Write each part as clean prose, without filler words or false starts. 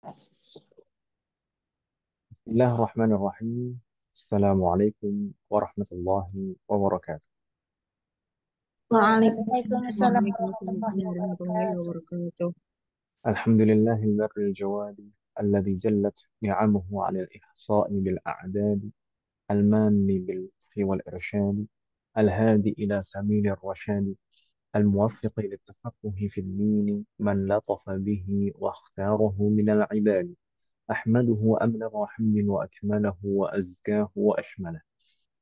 بسم الله الرحمن الرحيم. السلام عليكم ورحمة الله وبركاته. Waalaikumsalam Waalaikumsalam warahmatullahi warahmatullahi wabarakatuh. wabarakatuh. الحمد لله البر الجواد الذي جلت نعمه على الإحصاء بالأعداد، المان باللطف والإرشاد، الهادي إلى سبيل الرشاد، الموفق للتفقه في الدين، من لطف به واختاره من العباد. أحمده أبلغ حمد وأكمله وأزكاه وأشمله،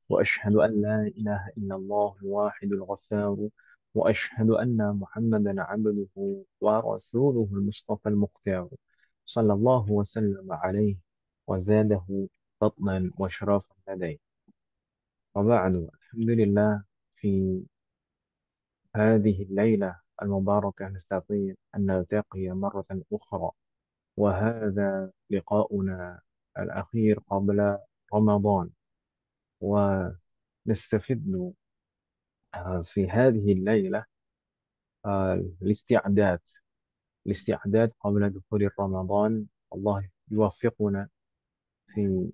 وأشهد أن لا إله إلا الله الواحد الغفار، وأشهد أن محمدا عبده ورسوله المصطفى المختار، صلى الله وسلم عليه وزاده فضلا وشرفا لديه. وبعد، الحمد لله، في هذه الليلة المباركة نستطيع أن نلتقي مرة أخرى، وهذا لقاؤنا الأخير قبل رمضان، ونستفيد في هذه الليلة الاستعداد قبل دخول رمضان. الله يوفقنا في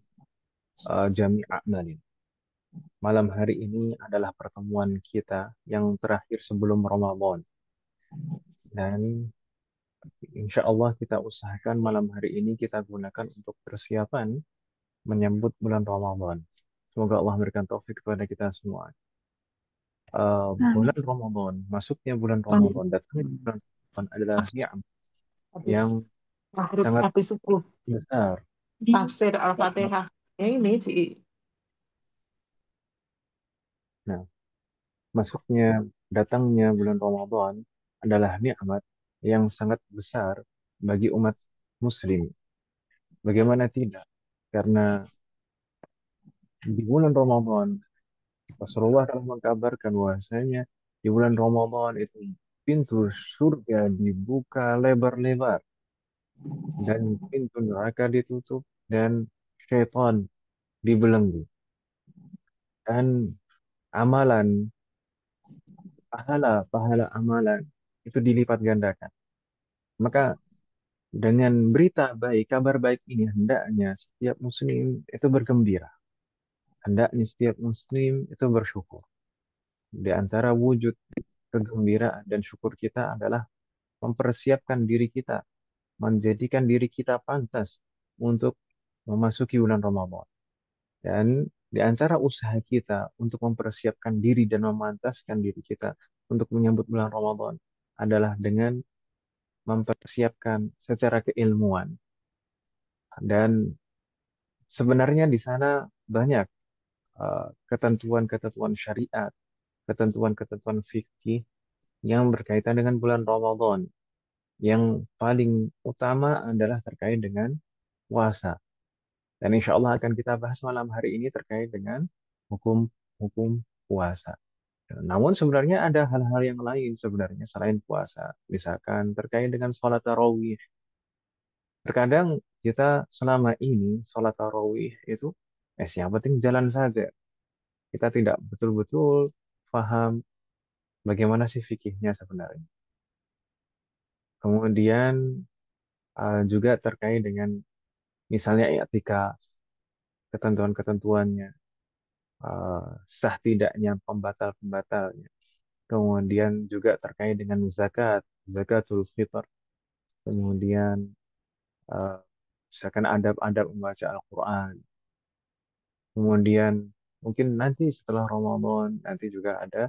جميع أعمالنا. Malam hari ini adalah pertemuan kita yang terakhir sebelum Ramadan. Dan insya Allah kita usahakan malam hari ini kita gunakan untuk persiapan menyambut bulan Ramadan. Semoga Allah memberikan taufik kepada kita semua. Amin. Bulan Ramadan, masuknya bulan Maghrib Ramadan, datangnya bulan Ramadan adalah ni'am habis yang maghrib sangat habis subuh besar. tafsir Al-Fatihah. Ini di Nah, masuknya, datangnya bulan Ramadan adalah nikmat yang sangat besar bagi umat Muslim. Bagaimana tidak? Karena di bulan Ramadan, Rasulullah telah mengkabarkan bahwasanya di bulan Ramadan itu pintu surga dibuka lebar-lebar dan pintu neraka ditutup dan syaitan dibelenggu. Dan amalan, pahala amalan itu dilipat gandakan. Maka dengan berita baik, kabar baik ini hendaknya setiap muslim itu bergembira. Hendaknya setiap muslim itu bersyukur. Di antara wujud kegembiraan dan syukur kita adalah mempersiapkan diri kita, menjadikan diri kita pantas untuk memasuki bulan Ramadan. Dan di antara usaha kita untuk mempersiapkan diri dan memantaskan diri kita untuk menyambut bulan Ramadan adalah dengan mempersiapkan secara keilmuan. Dan sebenarnya di sana banyak ketentuan-ketentuan syariat, ketentuan-ketentuan fikih yang berkaitan dengan bulan Ramadan. Yang paling utama adalah terkait dengan puasa. Dan insya Allah akan kita bahas malam hari ini terkait dengan hukum-hukum puasa. Namun sebenarnya ada hal-hal yang lain sebenarnya selain puasa. Misalkan terkait dengan sholat tarawih. Terkadang kita selama ini sholat tarawih itu, yang penting jalan saja. Kita tidak betul-betul paham bagaimana sih fikihnya sebenarnya. Kemudian juga terkait dengan misalnya etika, ketentuan-ketentuannya, sah tidaknya pembatal-pembatalnya. Kemudian juga terkait dengan zakat, zakatul fitr. Kemudian eh, misalkan adab-adab membaca Al-Quran. Kemudian mungkin nanti setelah Ramadan nanti juga ada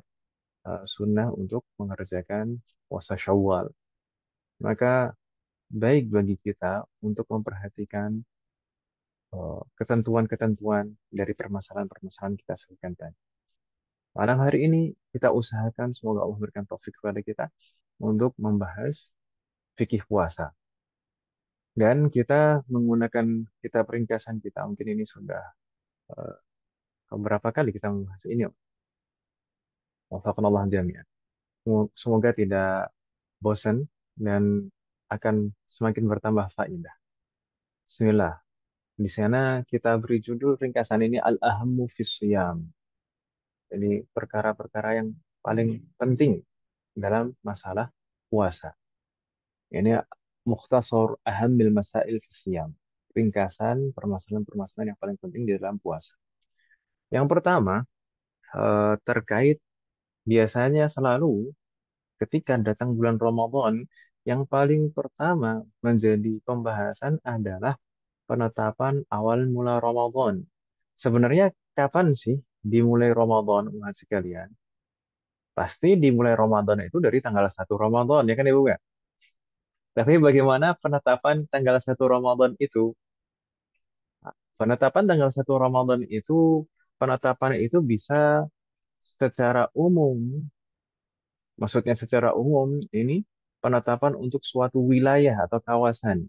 sunnah untuk mengerjakan puasa Syawal. Maka baik bagi kita untuk memperhatikan ketentuan-ketentuan dari permasalahan-permasalahan kita sebutkan tadi. Malam hari ini kita usahakan semoga Allah memberikan taufik kepada kita untuk membahas fikih puasa. Dan kita menggunakan kitab ringkasan kita, mungkin ini sudah eh, beberapa kali kita membahas ini. Wafaqanallah jami'an. Semoga tidak bosan dan akan semakin bertambah faedah. Bismillah. Di sana kita beri judul ringkasan ini Al-Ahammu fis Siyam. Jadi perkara-perkara yang paling penting dalam masalah puasa. Ini mukhtasar ahammil masail fi siyam. Ringkasan permasalahan-permasalahan yang paling penting di dalam puasa. Yang pertama, terkait biasanya selalu ketika datang bulan Ramadan, yang paling pertama menjadi pembahasan adalah penetapan awal mula Ramadan. Sebenarnya kapan sih dimulai Ramadan, umat sekalian? Pasti dimulai Ramadan itu dari tanggal 1 Ramadan, ya kan Ibu ya? Tapi bagaimana penetapan tanggal 1 Ramadan itu? Penetapan tanggal 1 Ramadan itu, penetapan itu bisa secara umum, maksudnya secara umum ini penetapan untuk suatu wilayah atau kawasan.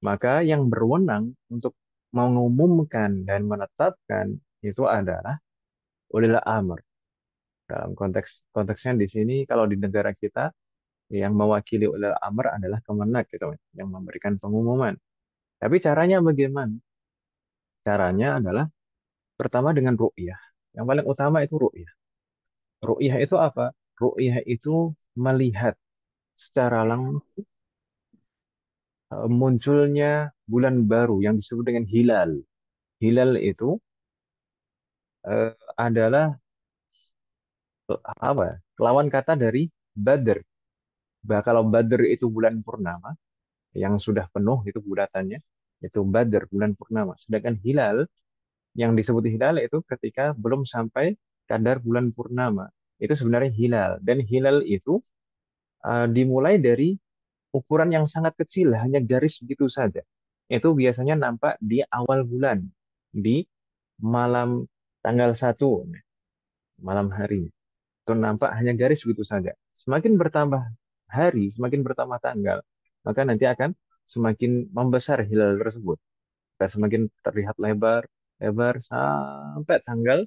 Maka yang berwenang untuk mengumumkan dan menetapkan itu adalah ulil amr. Dalam konteksnya di sini kalau di negara kita yang mewakili ulil amr adalah Kemenak gitu, yang memberikan pengumuman. Tapi caranya bagaimana? Caranya adalah pertama dengan ru'yah. Yang paling utama itu ru'yah. Ru'yah itu apa? Ru'yah itu melihat secara langsung munculnya bulan baru yang disebut dengan hilal. Hilal itu adalah apa? Lawan kata dari Badr. Kalau Badr itu bulan purnama yang sudah penuh itu bulatannya, itu Badr bulan purnama. Sedangkan hilal yang disebut hilal itu ketika belum sampai kadar bulan purnama. Itu sebenarnya hilal dan hilal itu dimulai dari ukuran yang sangat kecil, hanya garis begitu saja. Itu biasanya nampak di awal bulan, di malam tanggal 1 malam hari. Itu nampak hanya garis begitu saja. Semakin bertambah hari, semakin bertambah tanggal, maka nanti akan semakin membesar hilal tersebut. Dan semakin terlihat lebar, lebar sampai tanggal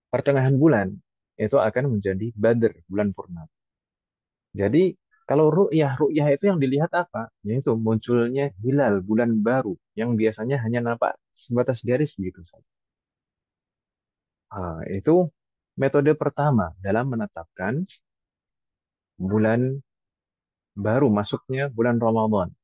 pertengahan bulan. Itu akan menjadi Badr, bulan purnama. Jadi kalau ru'yah itu yang dilihat apa? Yaitu munculnya hilal bulan baru yang biasanya hanya nampak sebatas garis begitu saja. Itu metode pertama dalam menetapkan bulan baru masuknya bulan Ramadan.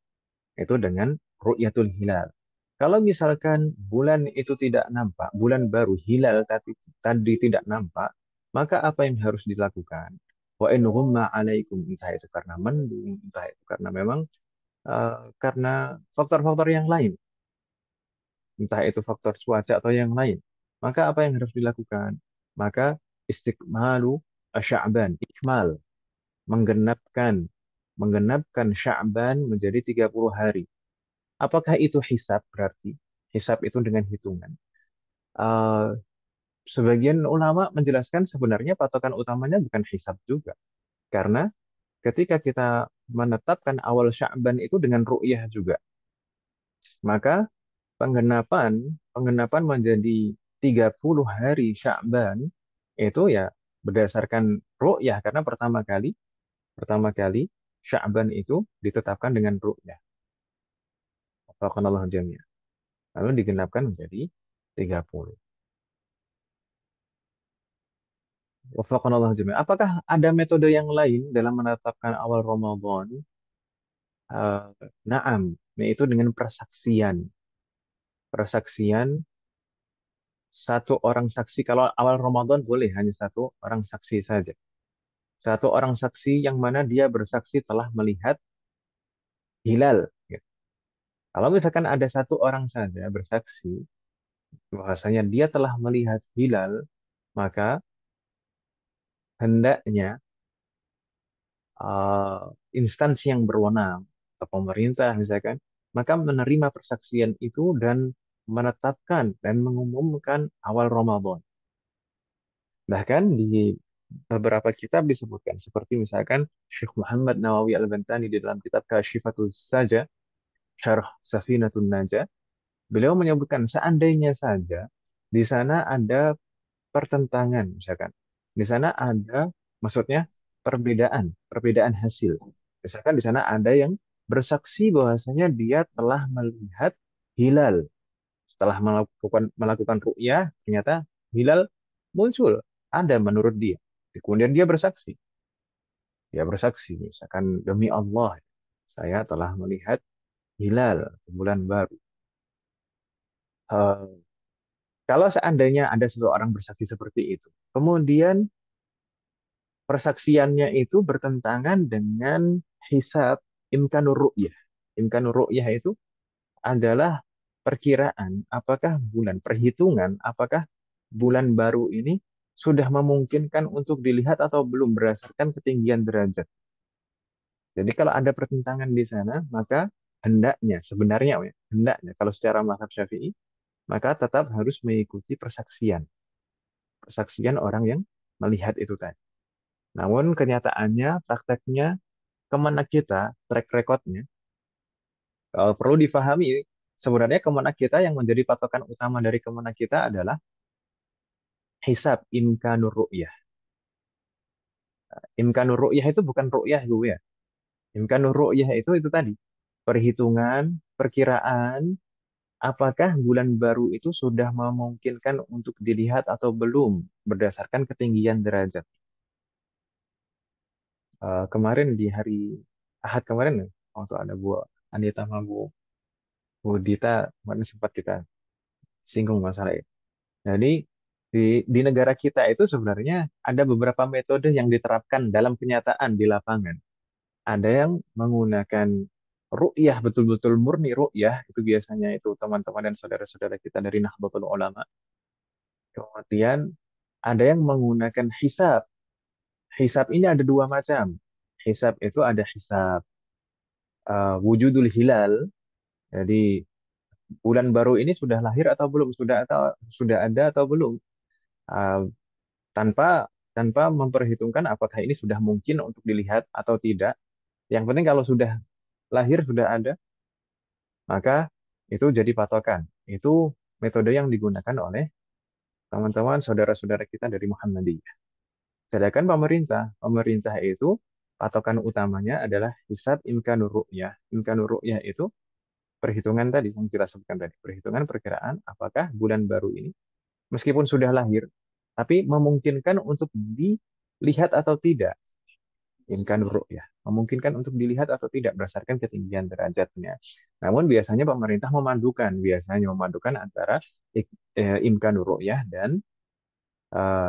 Itu dengan ru'yatul hilal. Kalau misalkan bulan itu tidak nampak, bulan baru hilal tadi tidak nampak, maka apa yang harus dilakukan? Wa in ghumma alaikum, entah itu karena mendung, entah itu karena memang karena faktor-faktor yang lain, entah itu faktor cuaca atau yang lain. Maka apa yang harus dilakukan? Maka istiqmalu Sya'ban, ikmal, menggenapkan menggenapkan Sya'ban menjadi 30 hari. Apakah itu hisab berarti? Hisab itu dengan hitungan. Eh, Sebagian ulama menjelaskan sebenarnya patokan utamanya bukan hisab juga. Karena ketika kita menetapkan awal Sya'ban itu dengan ru'yah juga. Maka penggenapan penggenapan menjadi 30 hari Sya'ban itu ya berdasarkan ru'yah karena pertama kali Sya'ban itu ditetapkan dengan ru'yah. Wafaqanallahu jami'an. Lalu digenapkan menjadi 30. Wafaqanallahu jami'an. Apakah ada metode yang lain dalam menetapkan awal Ramadan? Naam, yaitu dengan persaksian. Persaksian satu orang saksi. Kalau awal Ramadan boleh hanya satu orang saksi saja. Satu orang saksi yang mana dia bersaksi telah melihat hilal. Gitu. Kalau misalkan ada satu orang saja bersaksi bahwasanya dia telah melihat hilal, maka hendaknya uh, instansi yang berwenang atau pemerintah misalkan, maka menerima persaksian itu dan menetapkan dan mengumumkan awal Ramadan. Bahkan di beberapa kitab disebutkan seperti misalkan Syekh Muhammad Nawawi Al-Bantani di dalam kitab Kashifatus Saja, Syarh Safinatun Najah, beliau menyebutkan seandainya saja di sana ada pertentangan misalkan. Di sana ada maksudnya perbedaan hasil. Misalkan di sana ada yang bersaksi bahwasanya dia telah melihat hilal. Setelah melakukan ru'yah, ternyata hilal muncul. Ada menurut dia. Kemudian dia bersaksi. Dia bersaksi, misalkan demi Allah. saya telah melihat hilal bulan baru. Eh, Kalau seandainya ada seseorang bersaksi seperti itu, kemudian persaksiannya itu bertentangan dengan hisab imkanur ru'yah. Imkanur ru'yah itu adalah perkiraan apakah perhitungan apakah bulan baru ini sudah memungkinkan untuk dilihat atau belum berdasarkan ketinggian derajat. Jadi kalau ada pertentangan di sana, maka hendaknya, sebenarnya ya, hendaknya kalau secara mazhab Syafi'i, maka tetap harus mengikuti persaksian orang yang melihat itu tadi. Namun kenyataannya, prakteknya, kemana kita, track recordnya, perlu difahami, sebenarnya kemana kita yang menjadi patokan utama dari kemana kita adalah hisab imkanur ru'yah. Imkanur ru'yah itu bukan ru'yah gue ya. Imkanur ru'yah itu tadi, perhitungan, perkiraan, apakah bulan baru itu sudah memungkinkan untuk dilihat atau belum berdasarkan ketinggian derajat. Kemarin di hari Ahad kemarin ya, waktu ada Bu Anita sama Bu Dita, kemarin sempat kita singgung masalah itu. Jadi di negara kita itu sebenarnya ada beberapa metode yang diterapkan dalam kenyataan di lapangan. Ada yang menggunakan ru'yah, betul-betul murni ru'yah, itu biasanya itu teman-teman dan saudara-saudara kita dari Nahdlatul Ulama. Kemudian ada yang menggunakan hisab. Hisab ini ada dua macam. Hisab itu ada hisab wujudul hilal. Jadi bulan baru ini sudah lahir atau belum, sudah ada atau belum. Uh, tanpa tanpa memperhitungkan apakah ini sudah mungkin untuk dilihat atau tidak. Yang penting kalau sudah lahir, sudah ada, maka itu jadi patokan. Itu metode yang digunakan oleh teman-teman saudara-saudara kita dari Muhammadiyah. Sedangkan pemerintah itu patokan utamanya adalah hisab imkanur ru'yah. Imkanur ru'yah itu perhitungan tadi yang kita sebutkan tadi, perhitungan perkiraan apakah bulan baru ini meskipun sudah lahir, tapi memungkinkan untuk dilihat atau tidak. Imkanur ru'yah, memungkinkan untuk dilihat atau tidak berdasarkan ketinggian derajatnya. Namun biasanya memandukan antara imkanur ru'yah dan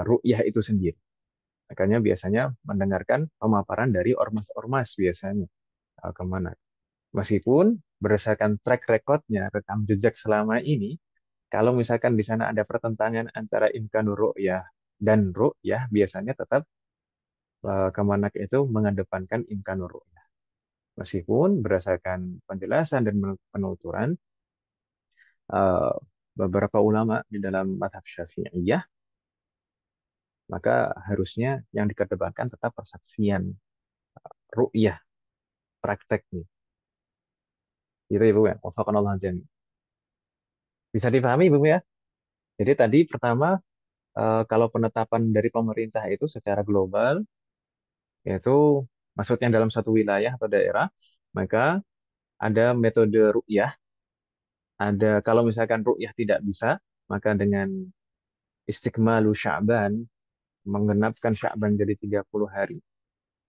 ru'yah itu sendiri. Makanya biasanya mendengarkan pemaparan dari ormas-ormas biasanya kemana. Meskipun berdasarkan track recordnya, rekam jejak selama ini, kalau misalkan di sana ada pertentangan antara imkanur ru'yah dan ru'yah, biasanya tetap Kemenak itu mengedepankan imkanur ru'yah. Meskipun berdasarkan penjelasan dan penuturan eh, beberapa ulama di dalam mazhab Syafi'iyah, maka harusnya yang dikedepankan tetap persaksian ru'yah prakteknya. Gitu ya Bu ya. Wafaqanallah jami. Bisa dipahami Bu ya? Jadi tadi pertama kalau penetapan dari pemerintah itu secara global, yaitu maksudnya dalam satu wilayah atau daerah, maka ada metode ru'yah. Ada kalau misalkan ru'yah tidak bisa, maka dengan istiqmalu Sya'ban, menggenapkan Sya'ban jadi 30 hari.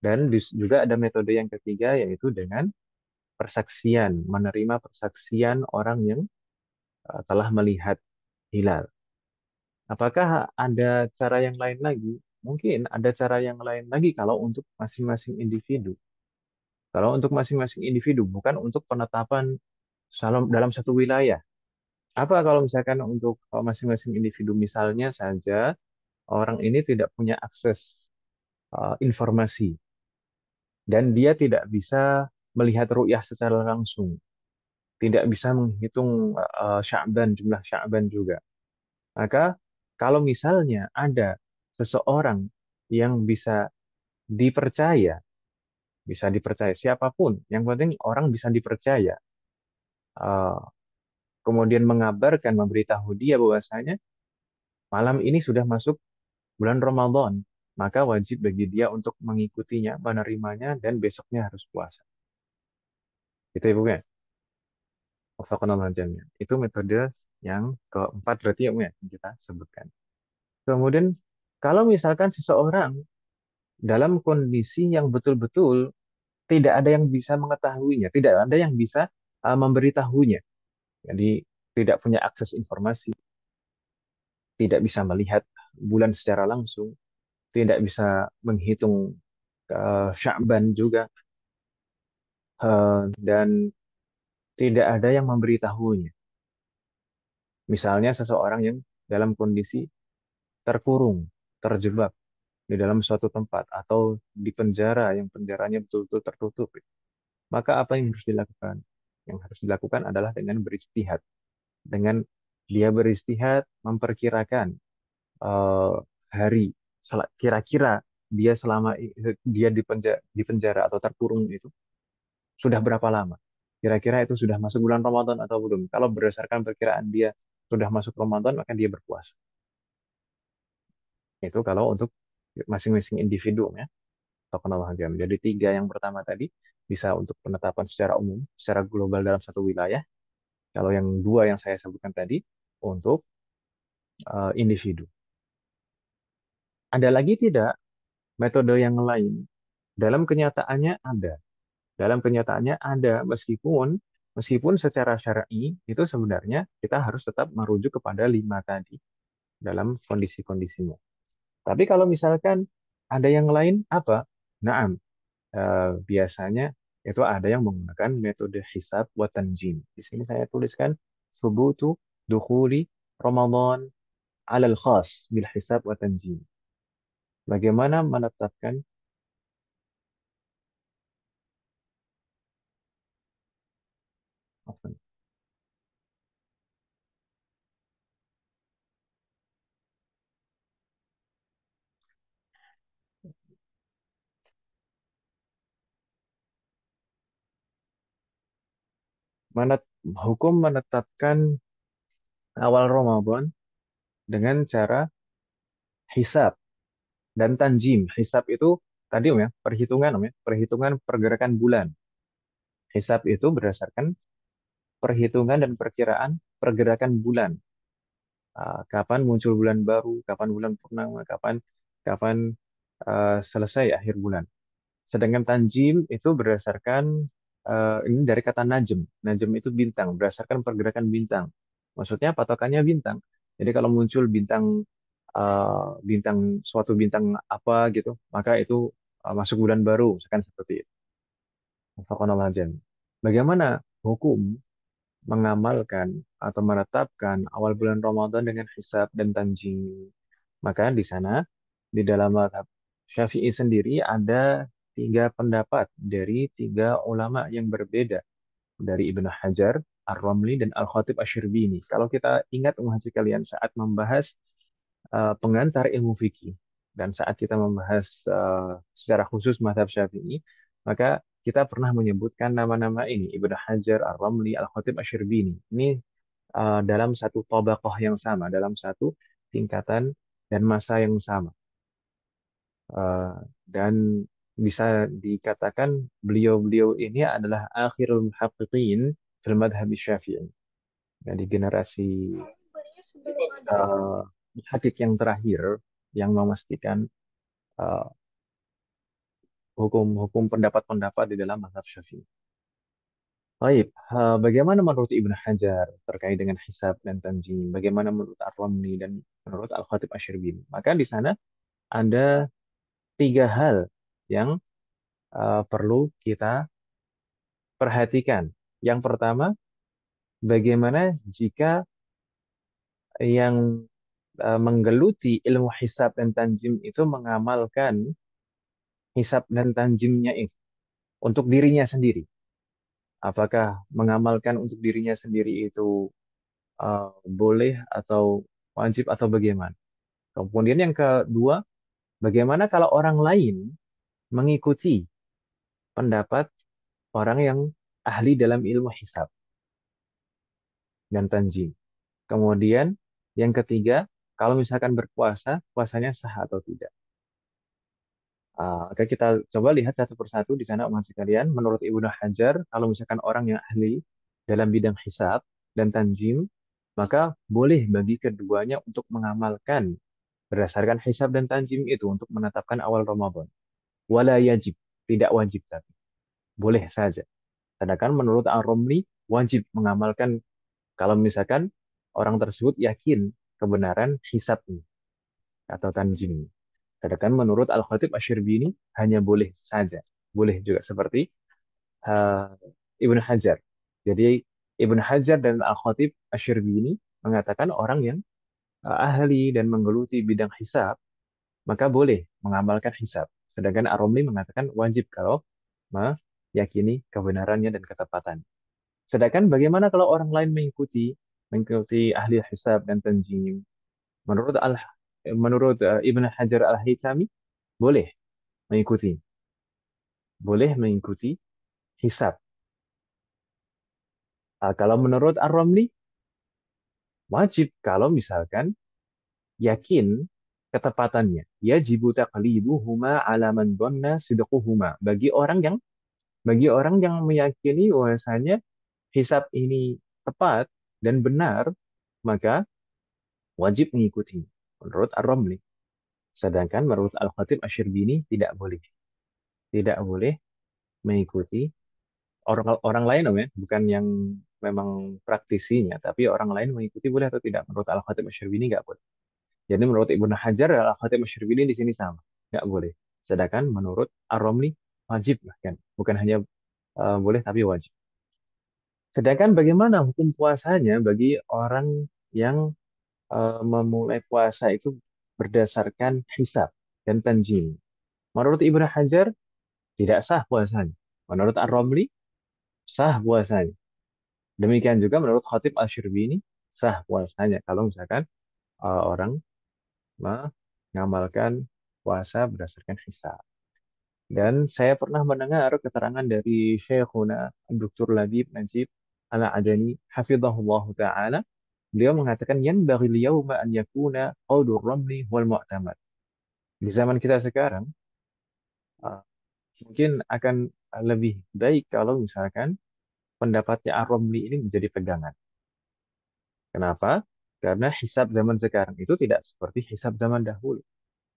Dan juga ada metode yang ketiga, yaitu dengan persaksian, menerima persaksian orang yang telah melihat hilal. Apakah ada cara yang lain lagi? Mungkin ada cara yang lain lagi kalau untuk masing-masing individu. Kalau untuk masing-masing individu, bukan untuk penetapan dalam satu wilayah. Apa kalau misalkan untuk masing-masing individu, misalnya saja orang ini tidak punya akses informasi dan dia tidak bisa melihat ru'yah secara langsung, tidak bisa menghitung jumlah Sya'ban juga. Maka kalau misalnya ada seseorang yang dipercaya, bisa dipercaya siapapun, yang penting orang bisa dipercaya, eh, kemudian mengabarkan, memberitahu dia bahwasanya malam ini sudah masuk bulan Ramadan, maka wajib bagi dia untuk mengikutinya, menerimanya, dan besoknya harus puasa. Itu ya, Bu ya. Wafaqanallah jami'an. Itu metode yang keempat berarti ya, Bu ya, yang kita sebutkan. Kemudian, kalau misalkan seseorang dalam kondisi yang betul-betul tidak ada yang bisa mengetahuinya, tidak ada yang bisa memberitahunya. Jadi tidak punya akses informasi, tidak bisa melihat bulan secara langsung, tidak bisa menghitung Sya'ban juga, dan tidak ada yang memberitahunya. Misalnya seseorang yang dalam kondisi terkurung, terjebak di dalam suatu tempat atau di penjara yang penjaranya betul-betul tertutup. Maka apa yang harus dilakukan? Yang harus dilakukan adalah dengan beristihad. Dengan dia beristihad, memperkirakan eh, hari, kira-kira dia dia di penjara atau terkurung itu sudah berapa lama? Kira-kira itu sudah masuk bulan Ramadan atau belum? Kalau berdasarkan perkiraan dia sudah masuk Ramadan, maka dia berpuasa. Itu kalau untuk masing-masing individu ya. Tokenol hajam. Jadi tiga yang pertama tadi bisa untuk penetapan secara umum, secara global dalam satu wilayah. Kalau yang dua yang saya sebutkan tadi untuk individu. Ada lagi tidak metode yang lain? Dalam kenyataannya ada. Dalam kenyataannya ada meskipun secara syar'i itu sebenarnya kita harus tetap merujuk kepada lima tadi dalam kondisi-kondisinya. Tapi kalau misalkan ada yang lain apa? Naam, biasanya itu ada yang menggunakan metode hisab wa tanjim. Di sini saya tuliskan subutu dukhuli Ramadan alal khas bil hisab wa tanjim. Bagaimana menetapkan apa, menet- hukum menetapkan awal Ramadan dengan cara hisab dan tanjim. Hisab itu tadi ya, perhitungan pergerakan bulan. Hisab itu berdasarkan perhitungan dan perkiraan pergerakan bulan. Kapan muncul bulan baru, kapan bulan purnama, kapan kapan selesai akhir bulan. Sedangkan tanjim itu berdasarkan ini dari kata najem. Najem itu bintang, berdasarkan pergerakan bintang. Maksudnya patokannya bintang. Jadi kalau muncul bintang suatu bintang apa gitu, maka itu masuk bulan baru, misalkan seperti itu. Fakonal najem. Bagaimana hukum mengamalkan atau menetapkan awal bulan Ramadan dengan hisab dan tanjim? Maka di sana, di dalam mazhab Syafi'i sendiri ada tiga pendapat dari tiga ulama yang berbeda. Dari Ibnu Hajar, Ar-Ramli, dan Al-Khatib Asy-Syirbini. Kalau kita ingat menghasih kalian saat membahas pengantar ilmu fikih dan saat kita membahas secara khusus mazhab Syafi'i, maka kita pernah menyebutkan nama-nama ini, Ibnu Hajar, Ar-Ramli, Al-Khatib Asy-Syirbini. Ini dalam satu tabaqah yang sama, dalam satu tingkatan dan masa yang sama. Eh, dan bisa dikatakan beliau-beliau ini adalah akhirul muhaqqiqin fil madhab Syafi'i. Jadi generasi uh, muhaqqiq yang terakhir yang memastikan eh, hukum-hukum pendapat-pendapat di dalam mazhab Syafi'i. Baik, bagaimana menurut Ibnu Hajar terkait dengan hisab dan tanjim? Bagaimana menurut Ar-Ramli dan menurut Al-Khatib Asy-Syirbini? Maka di sana ada tiga hal yang perlu kita perhatikan. Yang pertama, bagaimana jika yang menggeluti ilmu hisab dan tanjim itu mengamalkan hisab dan tanjimnya itu untuk dirinya sendiri? Apakah mengamalkan untuk dirinya sendiri itu boleh atau wajib atau bagaimana? Kemudian yang kedua, bagaimana kalau orang lain mengikuti pendapat orang yang ahli dalam ilmu hisab dan tanjim? Kemudian yang ketiga, kalau misalkan berpuasa, puasanya sah atau tidak? Oke, kita coba lihat satu persatu di sana, Mas sekalian. Menurut Ibnu Hajar, kalau misalkan orang yang ahli dalam bidang hisab dan tanjim, maka boleh bagi keduanya untuk mengamalkan berdasarkan hisab dan tanjim itu untuk menetapkan awal Ramadan. Wala yajib, tidak wajib tapi. boleh saja. Sedangkan menurut Ar-Romli wajib mengamalkan kalau misalkan orang tersebut yakin kebenaran hisabnya atau tanjimnya. Sedangkan menurut Al-Khatib Asy-Syirbini hanya boleh saja. Boleh juga seperti uh, Ibnu Hajar. Jadi Ibnu Hajar dan Al-Khatib Asy-Syirbini mengatakan orang yang ahli dan menggeluti bidang hisab, maka boleh mengamalkan hisab. Sedangkan Ar-Romli mengatakan wajib kalau meyakini kebenarannya dan ketepatan. Sedangkan bagaimana kalau orang lain mengikuti ahli hisab dan tanjim? Menurut al menurut Ibnu Hajar Al-Haytami boleh mengikuti, boleh mengikuti hisab. Kalau menurut Ar-Romli wajib kalau misalkan yakin ketepatannya. Yajibu taqliduhuma ala man dhanna sidquhuma. Bagi orang yang meyakini bahwasanya hisab ini tepat dan benar, maka wajib mengikuti menurut Ar-Ramli. Sedangkan menurut Al-Khatib Asy-Syirbini tidak boleh. Tidak boleh mengikuti orang lain ya, bukan yang memang praktisinya, tapi orang lain mengikuti boleh atau tidak. Menurut Al-Khatib Asy-Syirbini nggak boleh. Jadi menurut Ibnu Hajar Al-Khatib Asy-Syirbini di sini sama, nggak boleh. Sedangkan menurut Ar-Ramli wajib bahkan, bukan hanya boleh tapi wajib. Sedangkan bagaimana hukum puasanya bagi orang yang memulai puasa itu berdasarkan hisab dan tanjim. Menurut Ibnu Hajar tidak sah puasanya. Menurut Ar-Ramli sah puasanya. Demikian juga menurut Khatib Asy-Syirbini sah puasanya kalau misalkan orang mengamalkan puasa berdasarkan hisab. Dan saya pernah mendengar keterangan dari Syekhuna Dr. Labib Najib Al-Adani hafizahullah taala. Beliau mengatakan yanbaghi al-yawma an yakuna qawlur ramli wal mu'tamad. Di zaman kita sekarang uh, mungkin akan lebih baik kalau misalkan pendapatnya Ar-Ramli ini menjadi pegangan. Kenapa? Karena hisab zaman sekarang itu tidak seperti hisab zaman dahulu.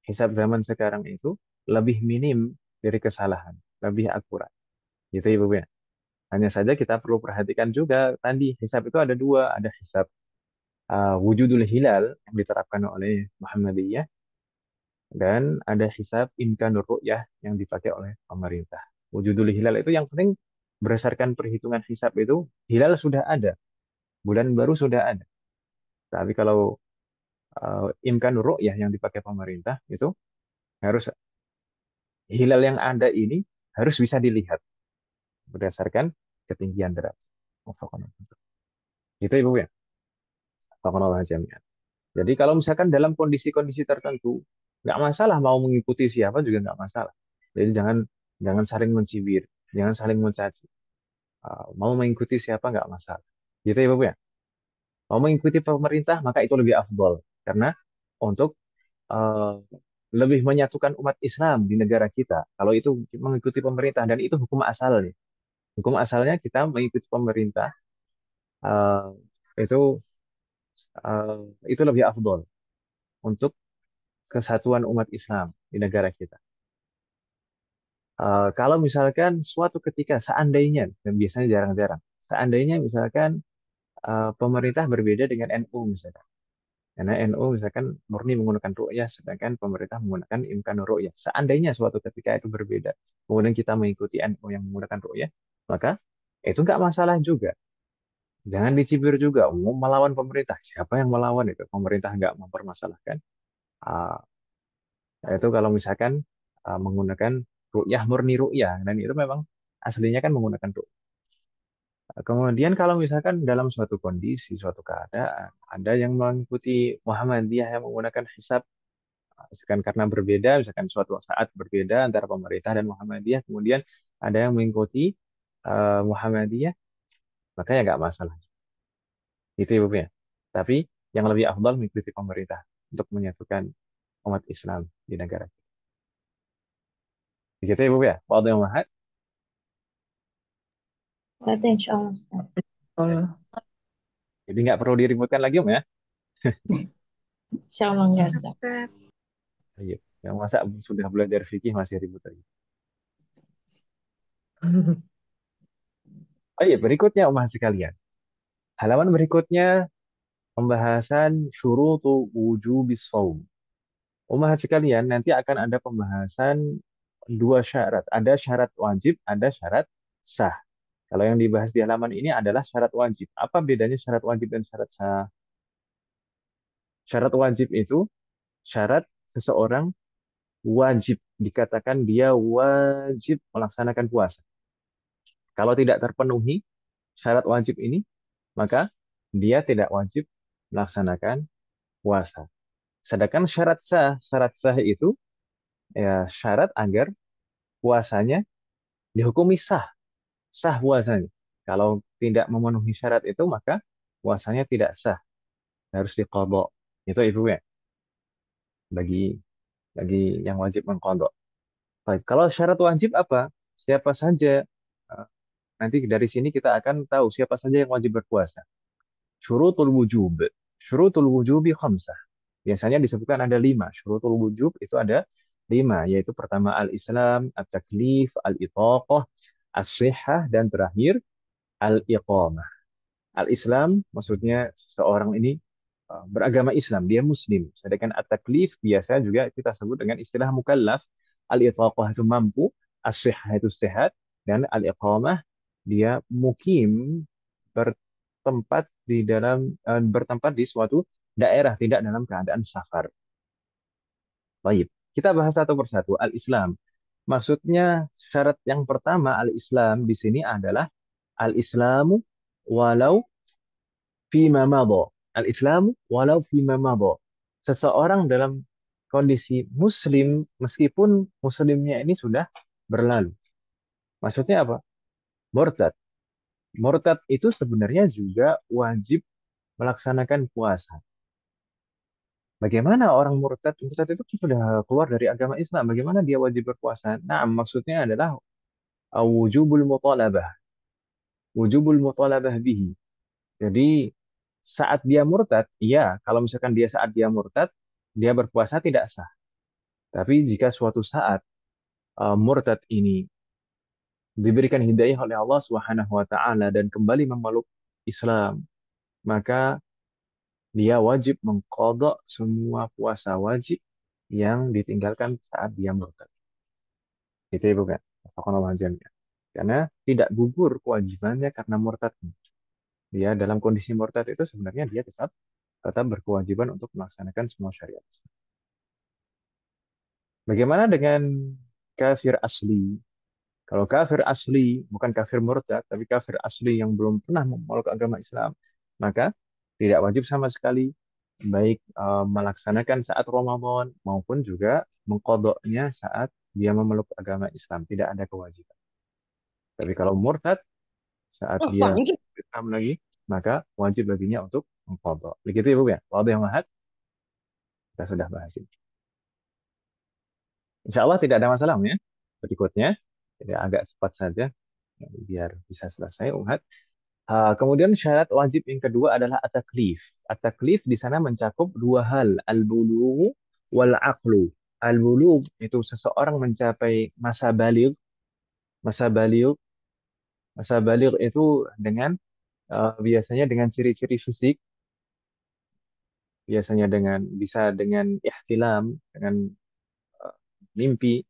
Hisab zaman sekarang itu lebih minim dari kesalahan, lebih akurat. Gitu Ibu ya. Hanya saja kita perlu perhatikan juga tadi hisab itu ada dua, ada hisab wujudul hilal yang diterapkan oleh Muhammadiyah dan ada hisab imkanur ru'yah yang dipakai oleh pemerintah. Wujudul hilal itu yang penting berdasarkan perhitungan hisab itu hilal sudah ada, bulan baru sudah ada. Tapi kalau imkanur ru'yah yang dipakai pemerintah itu harus hilal yang ada ini harus bisa dilihat berdasarkan ketinggian derajat. Itu Ibu ya. Wafaqanallahu jami'an. Jadi kalau misalkan dalam kondisi-kondisi tertentu, nggak masalah mau mengikuti siapa juga nggak masalah. Jadi jangan jangan saling mencibir, jangan saling mencaci. Mau mengikuti siapa nggak masalah. Gitu ya Bapak ya. Mau mengikuti pemerintah maka itu lebih afdol karena untuk uh, lebih menyatukan umat Islam di negara kita. Kalau itu mengikuti pemerintah dan itu hukum asalnya. Hukum asalnya kita mengikuti pemerintah uh, itu itu lebih afdol untuk kesatuan umat Islam di negara kita. Kalau misalkan suatu ketika seandainya, dan biasanya jarang-jarang, seandainya misalkan pemerintah berbeda dengan NU misalkan, karena NU misalkan murni menggunakan ru'yah, sedangkan pemerintah menggunakan imkan ru'yah. Seandainya suatu ketika itu berbeda, kemudian kita mengikuti NU yang menggunakan ru'yah, maka itu nggak masalah juga. Jangan dicibir juga, mau melawan pemerintah. Siapa yang melawan itu? Pemerintah nggak mempermasalahkan. Ah, itu kalau misalkan menggunakan ru'yah murni ru'yah dan itu memang aslinya kan menggunakan ru'yah. Kemudian kalau misalkan dalam suatu kondisi, suatu keadaan, ada yang mengikuti Muhammadiyah yang menggunakan hisab, misalkan karena berbeda, misalkan suatu saat berbeda antara pemerintah dan Muhammadiyah, kemudian ada yang mengikuti Muhammadiyah, maka ya nggak masalah. Itu ya, Bu, ya. Tapi yang lebih afdal mengikuti pemerintah untuk menyatukan umat Islam di negara. Begitu ya, Bu, ya. Waduh, Ada insya Allah Ustaz. Oh, jadi nggak perlu diributkan lagi, Om ya. Insya Allah enggak Ustaz. Iya. Yang masa sudah belajar fikih masih ribut lagi. Oh iya, berikutnya umat sekalian. Halaman berikutnya pembahasan syurutu wujubis shaum. Umat sekalian, nanti akan ada pembahasan dua syarat. Ada syarat wajib, ada syarat sah. Kalau yang dibahas di halaman ini adalah syarat wajib. Apa bedanya syarat wajib dan syarat sah? Syarat wajib itu syarat seseorang wajib, dikatakan dia wajib melaksanakan puasa. Kalau tidak terpenuhi syarat wajib ini, maka dia tidak wajib melaksanakan puasa. Sedangkan syarat sah itu ya syarat agar puasanya dihukumi sah, sah puasanya. Kalau tidak memenuhi syarat itu, maka puasanya tidak sah, harus diqadha. Itu ibu ya, bagi yang wajib mengqadha. Baik, kalau syarat wajib apa? Siapa saja nanti dari sini kita akan tahu siapa saja yang wajib berpuasa. Syurutul wujub. Syurutul wujubi khamsah. Biasanya disebutkan ada 5. Syurutul wujub itu ada 5, yaitu pertama al-Islam, at-taklif, al-itaqah, as-sihhah, dan terakhir al-iqamah. Al-Islam maksudnya seseorang ini beragama Islam, dia muslim. Sedangkan at-taklif biasa juga kita sebut dengan istilah mukallaf. Al-itaqah itu mampu, as-sihhah itu sehat, dan al-iqamah dia mukim, bertempat di suatu daerah, tidak dalam keadaan safar. Baik, kita bahas satu persatu. Al-Islam. Maksudnya syarat yang pertama al-Islam di sini adalah al-Islamu walau fima madha. Al-Islamu walau fima madha. Seseorang dalam kondisi muslim meskipun muslimnya ini sudah berlalu. Maksudnya apa? Murtad. Murtad itu sebenarnya juga wajib melaksanakan puasa. Bagaimana orang murtad? Murtad itu sudah keluar dari agama Islam. Bagaimana dia wajib berpuasa? Nah, maksudnya adalah wujubul mutalabah. Wujubul mutalabah bihi. Jadi saat dia murtad, iya, kalau misalkan dia saat dia murtad, dia berpuasa tidak sah. Tapi jika suatu saat murtad ini diberikan hidayah oleh Allah Subhanahu wa taala dan kembali memeluk Islam, maka dia wajib mengqadha semua puasa wajib yang ditinggalkan saat dia murtad. Itu ya bukan? Fakonallahu jami'an. Karena tidak gugur kewajibannya karena murtad. Dia dalam kondisi murtad itu sebenarnya dia tetap berkewajiban untuk melaksanakan semua syariat. Bagaimana dengan kafir asli? Kalau kafir asli, bukan kafir murtad, tapi kafir asli yang belum pernah memeluk agama Islam, maka tidak wajib sama sekali, baik melaksanakan saat Ramadan maupun juga mengkodoknya saat dia memeluk agama Islam. Tidak ada kewajiban. Tapi kalau murtad, saat dia Islam lagi, maka wajib baginya untuk mengkodok. Begitu ya Bu ya? Wadah yang mahat, kita sudah bahas ini. Insya Allah tidak ada masalah ya. Berikutnya, jadi agak cepat saja biar bisa selesai umat. Kemudian syarat wajib yang kedua adalah at-taklif. At-taklif di sana mencakup dua hal, al-bulugh wal aqlu. Al-bulugh itu seseorang mencapai masa baligh, masa baligh, masa baligh itu dengan biasanya dengan ciri-ciri fisik, biasanya bisa dengan ihtilam, dengan eh, mimpi,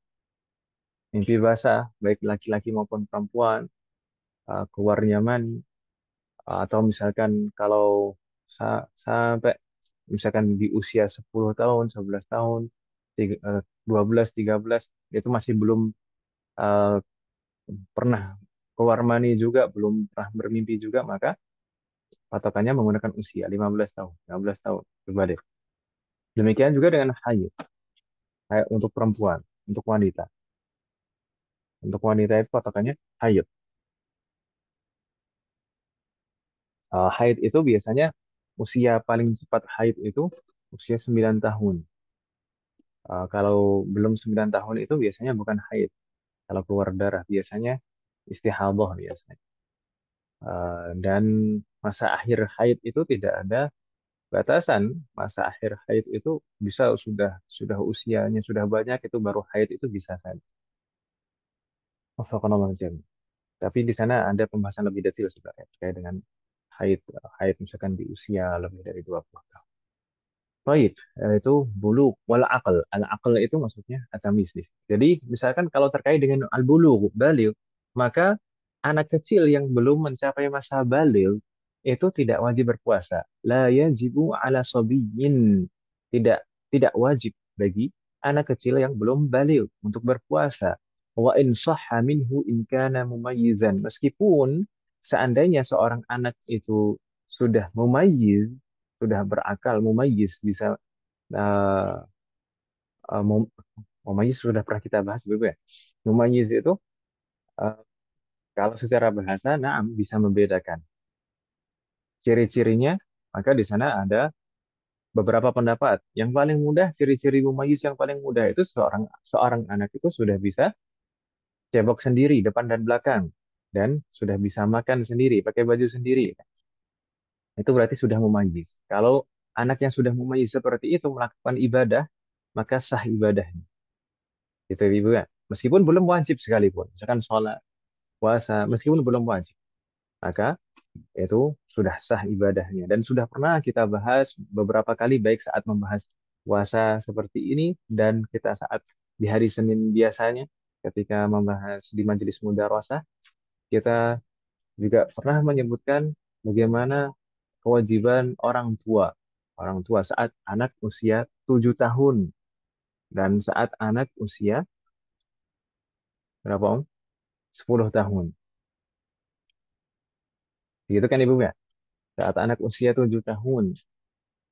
mimpi basah, baik laki-laki maupun perempuan, keluarnya mani, atau misalkan kalau sampai misalkan di usia 10 tahun, 11 tahun, 12, 13, itu masih belum eh, pernah keluar mani juga, belum pernah bermimpi juga, maka patokannya menggunakan usia 15 tahun, 15 tahun, berbalik. Demikian juga dengan haid, haid untuk perempuan, untuk wanita. Untuk wanita itu patokannya haid. Haid itu biasanya usia paling cepat haid itu usia 9 tahun. Kalau belum 9 tahun itu biasanya bukan haid. Kalau keluar darah biasanya istihadah biasanya. Dan masa akhir haid itu tidak ada batasan. Masa akhir haid itu bisa sudah usianya sudah banyak itu baru haid itu bisa saja. Wafaqqanallahu jami'an. Tapi di sana ada pembahasan lebih detail sebenarnya terkait dengan haid, haid misalkan di usia lebih dari 20 tahun. Baik, itu buluk wal aql. Al aql itu maksudnya atamis di sini. Jadi misalkan kalau terkait dengan al buluk, baligh, maka anak kecil yang belum mencapai masa baligh itu tidak wajib berpuasa. La yajibu ala sabiyyin. Tidak tidak wajib bagi anak kecil yang belum baligh untuk berpuasa. Wa in sahha minhu in kana mumayyizan. Meskipun seandainya seorang anak itu sudah mumayyiz, sudah berakal, mumayyiz, bisa uh, mumayyiz sudah pernah kita bahas Ibu ya. Mumayyiz itu uh, kalau secara bahasa nah bisa membedakan ciri-cirinya, maka di sana ada beberapa pendapat. Yang paling mudah, ciri-ciri mumayyiz yang paling mudah itu seorang seorang anak itu sudah bisa cebok sendiri depan dan belakang dan sudah bisa makan sendiri, pakai baju sendiri. Itu berarti sudah mumayyiz. Kalau anak yang sudah mumayyiz seperti itu melakukan ibadah, maka sah ibadahnya. Gitu Ibu ya. Meskipun belum wajib sekalipun. Misalkan sholat, puasa, meskipun belum wajib. Maka itu sudah sah ibadahnya. Dan sudah pernah kita bahas beberapa kali baik saat membahas puasa seperti ini dan kita saat di hari Senin biasanya ketika membahas di majelis mudarasah kita juga pernah menyebutkan bagaimana kewajiban orang tua. Orang tua saat anak usia 7 tahun dan saat anak usia berapa Om? 10 tahun. Gitu kan Ibu ya? Saat anak usia 7 tahun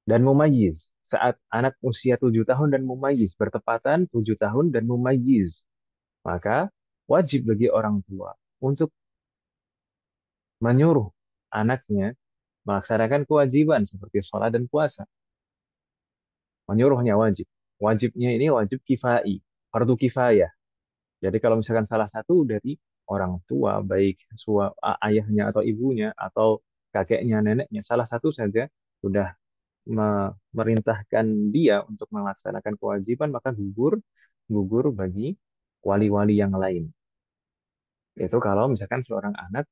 dan mumayyiz. Saat anak usia 7 tahun dan mumayyiz. Bertepatan 7 tahun dan mumayyiz. Maka wajib bagi orang tua untuk menyuruh anaknya melaksanakan kewajiban seperti sholat dan puasa. Menyuruhnya wajib. Wajibnya ini wajib kifai, fardu kifayah. Jadi kalau misalkan salah satu dari orang tua, baik ayahnya atau ibunya atau kakeknya, neneknya, salah satu saja sudah memerintahkan dia untuk melaksanakan kewajiban, maka gugur gugur bagi wali-wali yang lain. Itu kalau misalkan seorang anak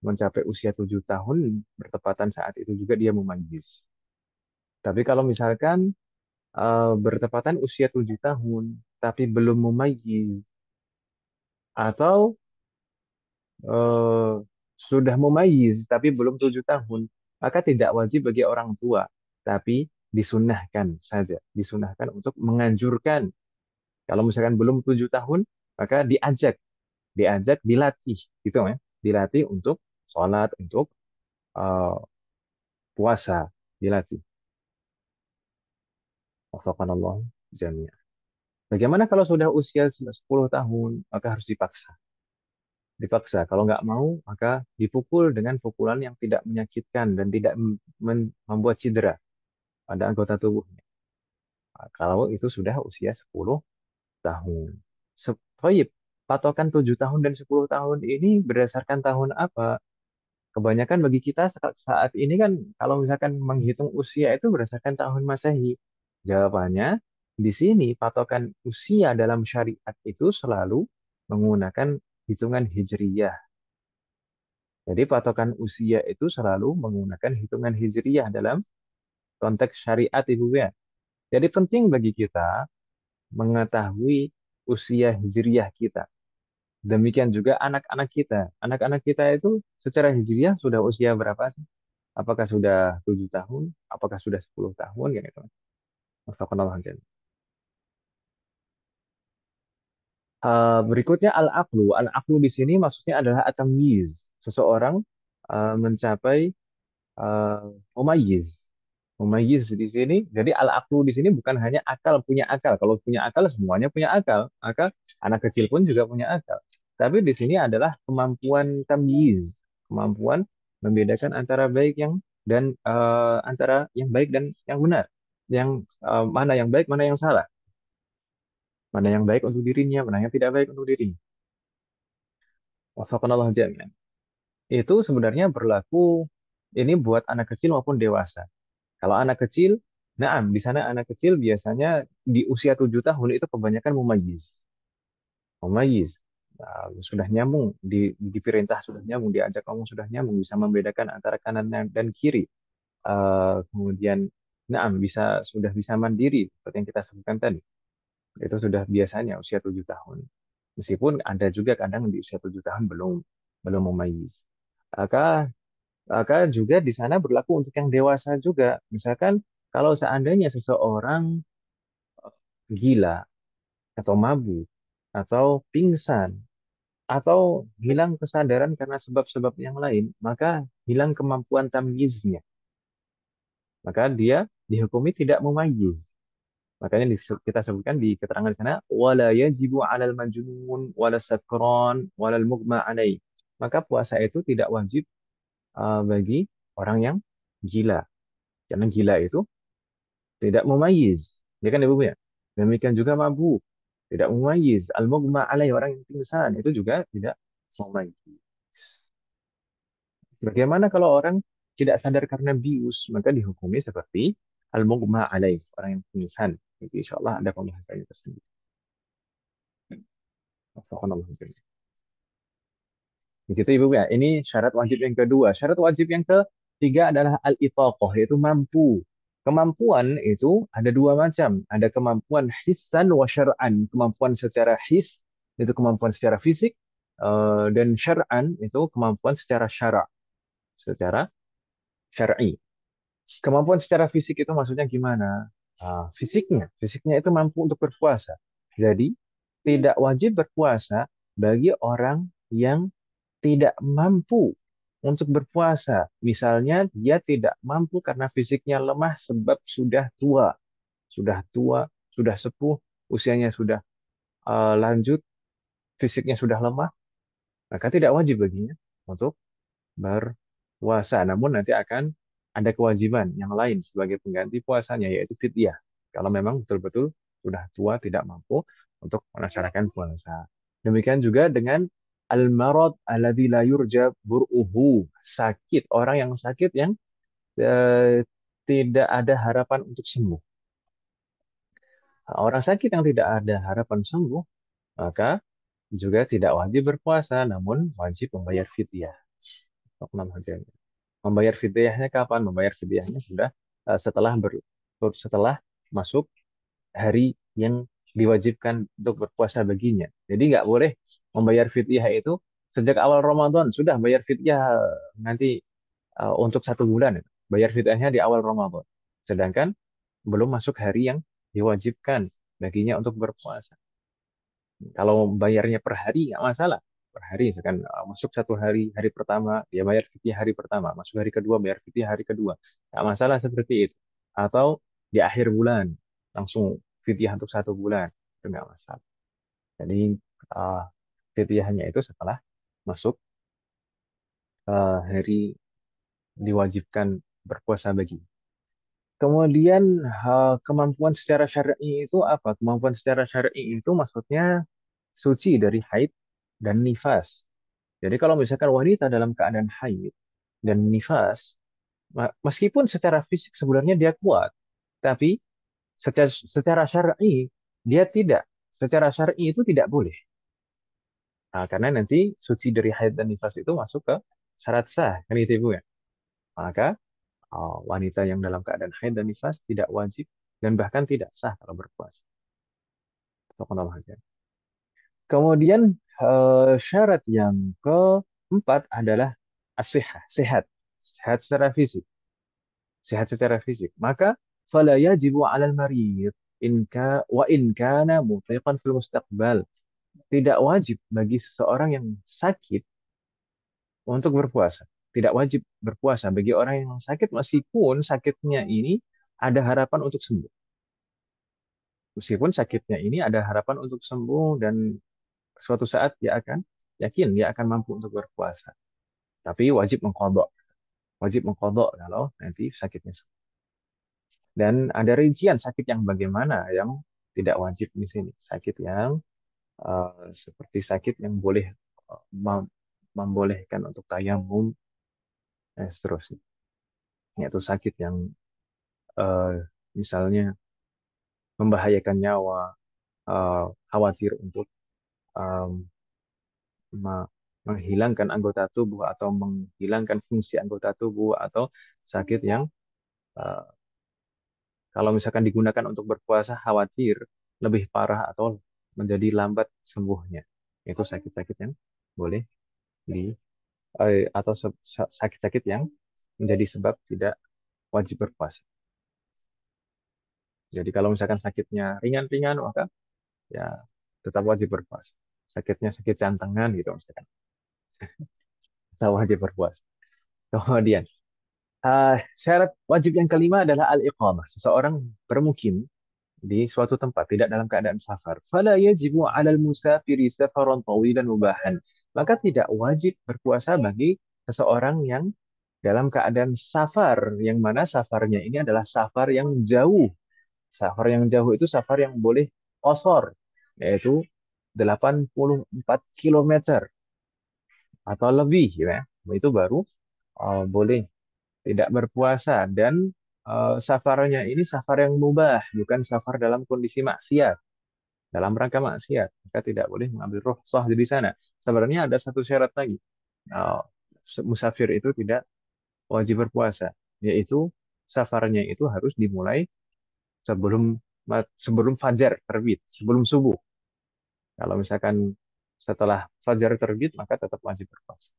mencapai usia 7 tahun, bertepatan saat itu juga dia memayyiz. Tapi kalau misalkan bertepatan usia 7 tahun, tapi belum memayyiz, atau eh, sudah memayyiz tapi belum 7 tahun, maka tidak wajib bagi orang tua, tapi disunahkan saja, disunahkan untuk menganjurkan. Kalau misalkan belum 7 tahun, maka diajak, dilatih, gitu ya, dilatih untuk sholat, untuk eh, puasa, dilatih. Wafakanallah jami'an. Bagaimana kalau sudah usia 10 tahun, maka harus dipaksa. Dipaksa. Kalau nggak mau, maka dipukul dengan pukulan yang tidak menyakitkan dan tidak membuat cedera pada anggota tubuhnya. Nah, kalau itu sudah usia 10 tahun. Baik, patokan 7 tahun dan 10 tahun ini berdasarkan tahun apa? Kebanyakan bagi kita saat ini kan kalau misalkan menghitung usia itu berdasarkan tahun Masehi. Jawabannya di sini patokan usia dalam syariat itu selalu menggunakan hitungan hijriyah. Jadi patokan usia itu selalu menggunakan hitungan hijriyah dalam konteks syariat Ibu ya. Jadi penting bagi kita mengetahui usia hijriyah kita. Demikian juga anak-anak kita. Anak-anak kita itu secara hijriyah sudah usia berapa sih? Apakah sudah 7 tahun? Apakah sudah 10 tahun? Gitu. Astagfirullah. Berikutnya al-aqlu. Al-aqlu di sini maksudnya adalah at-tamyiz. Seseorang mencapai uh, mumayyiz. Mumayyiz di sini, jadi al-aqlu di sini bukan hanya akal, punya akal. Kalau punya akal, semuanya punya akal. Maka anak kecil pun juga punya akal. Tapi di sini adalah kemampuan tamyiz, kemampuan membedakan antara baik yang dan antara yang baik dan yang benar. Yang mana yang baik, mana yang salah. Mana yang baik untuk dirinya, mana yang tidak baik untuk dirinya. Wafaqanallahu jami'an. Itu sebenarnya berlaku ini buat anak kecil maupun dewasa. Kalau anak kecil, nah di sana anak kecil biasanya di usia 7 tahun itu kebanyakan mumayyiz. Mumayyiz. sudah nyambung, diperintah sudah nyambung, diajak ngomong sudah nyambung, bisa membedakan antara kanan dan kiri. Kemudian, bisa sudah bisa mandiri seperti yang kita sebutkan tadi. Itu sudah biasanya usia 7 tahun. Meskipun ada juga kadang di usia 7 tahun belum belum memayis. Maka maka juga di sana berlaku untuk yang dewasa juga. Misalkan kalau seandainya seseorang gila atau mabuk atau pingsan atau hilang kesadaran karena sebab-sebab yang lain, maka hilang kemampuan tamyiznya. Maka dia dihukumi tidak mumayyiz. Makanya kita sebutkan di keterangan di sana, wala yajibu 'alal majnun wala sakran wala mughma 'alaih. Maka puasa itu tidak wajib bagi orang yang gila. Karena gila itu tidak mumayyiz. Ya kan Ibu ya? Demikian juga mabuk, tidak mumayyiz. Al-mughma 'alaih, orang yang pingsan itu juga tidak mumayyiz. Bagaimana kalau orang tidak sadar karena bius, maka dihukumi seperti al-mughma 'alaih, orang yang pingsan. Jadi insya Allah ada pembahasannya tersendiri. Begitu Ibu ya. Ini syarat wajib yang kedua. Syarat wajib yang ketiga adalah al-itaqah, yaitu mampu. Kemampuan itu ada dua macam. Ada kemampuan hissan wa syar'an. Kemampuan secara his, itu kemampuan secara fisik. Dan syar'an itu kemampuan secara secara syar'i. Kemampuan secara fisik itu maksudnya gimana? Fisiknya itu mampu untuk berpuasa. Jadi, tidak wajib berpuasa bagi orang yang tidak mampu untuk berpuasa. Misalnya, dia tidak mampu karena fisiknya lemah sebab sudah sepuh, usianya sudah lanjut, fisiknya sudah lemah, maka tidak wajib baginya untuk berpuasa. Namun nanti akan ada kewajiban yang lain sebagai pengganti puasanya, yaitu fidyah. Kalau memang betul-betul sudah tua, tidak mampu untuk melaksanakan puasa. Demikian juga dengan al-marad alladzi la yurja bur'uhu. Sakit, orang yang sakit yang eh, tidak ada harapan untuk sembuh. Nah, orang sakit yang tidak ada harapan sembuh, maka juga tidak wajib berpuasa, namun wajib membayar fidyah. Membayar fidyahnya kapan? Membayar fidyahnya sudah setelah masuk hari yang diwajibkan untuk berpuasa baginya. Jadi nggak boleh membayar fidyah itu sejak awal Ramadan sudah bayar fidyah nanti untuk 1 bulan. Bayar fidyahnya di awal Ramadan. Sedangkan belum masuk hari yang diwajibkan baginya untuk berpuasa. Kalau bayarnya per hari nggak masalah. Per hari, misalkan masuk 1 hari, hari pertama, dia bayar fidyah hari pertama. Masuk hari kedua, bayar fidyah hari kedua. Nggak masalah seperti itu. Atau di akhir bulan, langsung fidyah untuk 1 bulan. Itu nggak masalah. Jadi, uh, fidyahnya itu setelah masuk hari diwajibkan berpuasa bagi. Kemudian, kemampuan secara syar'i itu apa? Kemampuan secara syar'i itu maksudnya suci dari haid dan nifas. Jadi kalau misalkan wanita dalam keadaan haid dan nifas, meskipun secara fisik sebenarnya dia kuat, tapi secara syar'i dia tidak. Secara syar'i itu tidak boleh. Nah, karena nanti suci dari haid dan nifas itu masuk ke syarat sah, kan itu Ibu ya. Maka wanita yang dalam keadaan haid dan nifas tidak wajib dan bahkan tidak sah kalau berpuasa. Kemudian syarat yang keempat adalah sehat. Sehat secara fisik. Sehat secara fisik. Maka fala yajibu 'alal marid in kana mutiqan fil mustaqbal. Tidak wajib bagi seseorang yang sakit untuk berpuasa. Tidak wajib berpuasa bagi orang yang sakit meskipun sakitnya ini ada harapan untuk sembuh. Meskipun sakitnya ini ada harapan untuk sembuh dan suatu saat dia akan mampu untuk berpuasa. Tapi wajib mengkodok kalau nanti sakitnya sembuh. Dan ada rincian sakit yang bagaimana yang tidak wajib di sini. Sakit yang seperti sakit yang boleh membolehkan untuk tayamum dan seterusnya. Yaitu sakit yang eh, misalnya membahayakan nyawa, khawatir untuk menghilangkan anggota tubuh atau menghilangkan fungsi anggota tubuh atau sakit yang eh, kalau misalkan digunakan untuk berpuasa khawatir lebih parah atau menjadi lambat sembuhnya. Itu sakit-sakit yang boleh atau sakit-sakit yang menjadi sebab tidak wajib berpuasa. Jadi kalau misalkan sakitnya ringan-ringan maka ya tetap wajib berpuasa. Sakitnya sakit jantangan gitu misalkan, tetap wajib berpuasa. Kemudian syarat wajib yang kelima adalah al-iqamah. Seseorang bermukim di suatu tempat tidak dalam keadaan safar. Fala yajibu 'alal musafiri safaran tawilan mubahan. Maka tidak wajib berpuasa bagi seseorang yang dalam keadaan safar, yang mana safarnya ini adalah safar yang jauh. Safar yang jauh itu safar yang boleh qasar, yaitu 84 kilometer atau lebih ya. Itu baru boleh tidak berpuasa dan safarnya ini safar yang mubah, bukan safar dalam kondisi maksiat, dalam rangka maksiat. Maka tidak boleh mengambil rukhsah di sana. Sebenarnya ada satu syarat lagi. Eh, Musafir itu tidak wajib berpuasa, yaitu safarnya itu harus dimulai sebelum sebelum fajar terbit, sebelum subuh. Kalau misalkan setelah fajar terbit, maka tetap wajib berpuasa.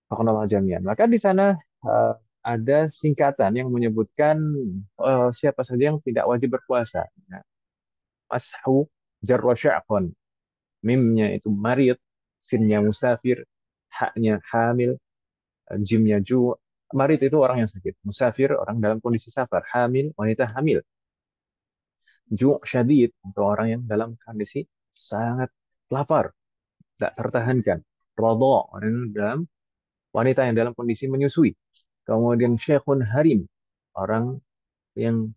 Fakunallah jamian. Maka di sana eh, ada singkatan yang menyebutkan siapa saja yang tidak wajib berpuasa. Nah, Mashu jarra sya'qan. Mimnya itu marid, sinnya musafir, haknya hamil, jimnya ju. Marid itu orang yang sakit. Musafir, orang dalam kondisi safar. Hamil, wanita hamil. Ju' syadid, itu orang yang dalam kondisi sangat lapar, tidak tertahankan. Radha, orang yang dalam wanita yang dalam kondisi menyusui. Kemudian syekhun harim, orang yang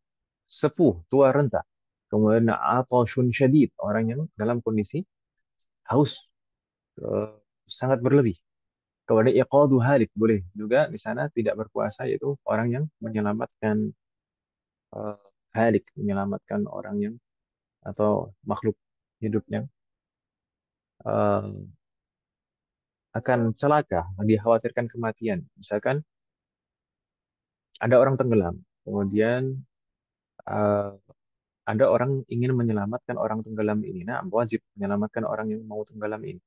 sepuh, tua renta. Kemudian atashun syadid, orang yang dalam kondisi haus eh, sangat berlebih. Kemudian iqadu halik, boleh juga di sana tidak berpuasa, yaitu orang yang menyelamatkan eh, halik, menyelamatkan orang yang atau makhluk hidup yang eh, akan celaka, dikhawatirkan kematian. Misalkan ada orang tenggelam, kemudian eh, ada orang ingin menyelamatkan orang tenggelam ini. Nah, wajib menyelamatkan orang yang mau tenggelam ini.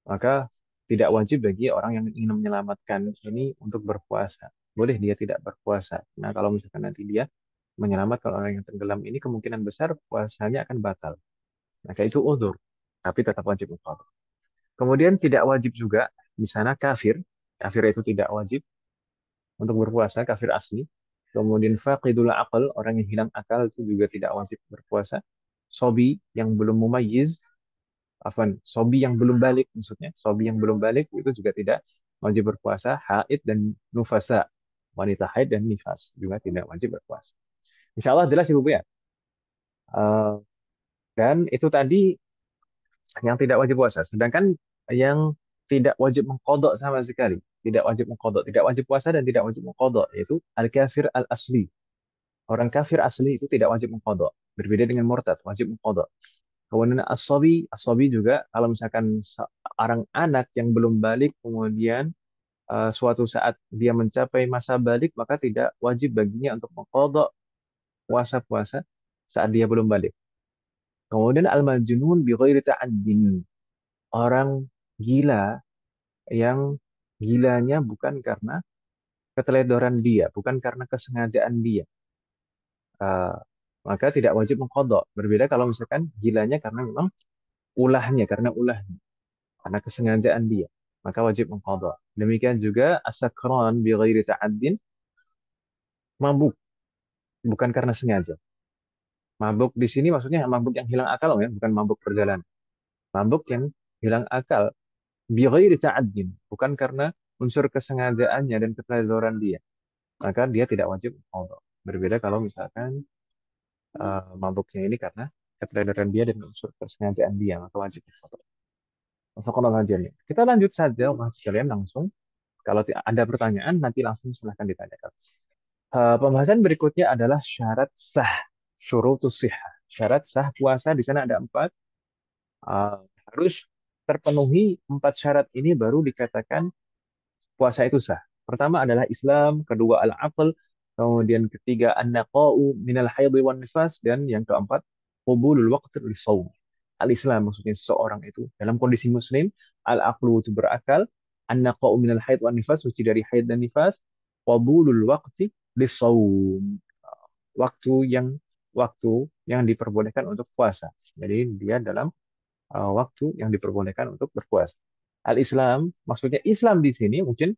Maka tidak wajib bagi orang yang ingin menyelamatkan ini untuk berpuasa. Boleh dia tidak berpuasa. Nah, kalau misalkan nanti dia menyelamatkan orang yang tenggelam ini, kemungkinan besar puasanya akan batal. Maka itu uzur, tapi tetap wajib qada. Kemudian tidak wajib juga di sana kafir. Kafir itu tidak wajib untuk berpuasa, kafir asli. Kemudian faqidul aql, orang yang hilang akal itu juga tidak wajib berpuasa. Sobi yang belum mumayyiz, sobi yang belum balik maksudnya, sobi yang belum balik itu juga tidak wajib berpuasa. Haid dan nufasa, wanita haid dan nifas juga tidak wajib berpuasa. Insya Allah jelas Ibu Bu ya. Eh, dan itu tadi yang tidak wajib puasa. Sedangkan yang tidak wajib mengkodok sama sekali, tidak wajib mengkodok, tidak wajib puasa dan tidak wajib mengkodok, yaitu al-kafir al-asli. Orang kafir asli itu tidak wajib mengkodok. Berbeda dengan murtad, wajib mengkodok. Kemudian as-sabi juga kalau misalkan seorang anak yang belum balik kemudian suatu saat dia mencapai masa balik maka tidak wajib baginya untuk mengkodok puasa-puasa saat dia belum balik. Kemudian al-majnun bi ghairi ta'addin. Orang gila yang gilanya bukan karena keteledoran dia, bukan karena kesengajaan dia. Eh, Maka tidak wajib mengkodok. Berbeda kalau misalkan gilanya karena memang ulahnya, karena kesengajaan dia, maka wajib mengkodok. Demikian juga asakron bi ghairi ta'addin, mabuk bukan karena sengaja. Mabuk di sini maksudnya mabuk yang hilang akal ya, bukan mabuk perjalanan. Mabuk yang hilang akal bi ghairi ta'addin, bukan karena unsur kesengajaannya dan keteledoran dia, maka dia tidak wajib mengkodok. Berbeda kalau misalkan mabuknya ini karena keteledoran dia dan unsur kesengajaan dia, maka wajib mengkodok. Masuk ke kita lanjut saja, Mas sekalian langsung. Kalau ada pertanyaan, nanti langsung silahkan ditanyakan. Pembahasan berikutnya adalah syarat sah, syurutus sihah. Syarat sah puasa di sana ada 4. Harus terpenuhi 4 syarat ini baru dikatakan puasa itu sah. Pertama adalah Islam, kedua al-aql, kemudian ketiga an-naqa'u minal haidhi wan nifas, dan yang keempat qubulul waqti lis-shaum. Al-Islam maksudnya seseorang itu dalam kondisi muslim, al-aqlu itu berakal, an-naqa'u minal haid wan nifas, suci dari haid dan nifas, qabulul waqti lis-shaum. Waktu yang waktu yang diperbolehkan untuk puasa. Jadi dia dalam waktu yang diperbolehkan untuk berpuasa. Al-Islam, maksudnya Islam di sini mungkin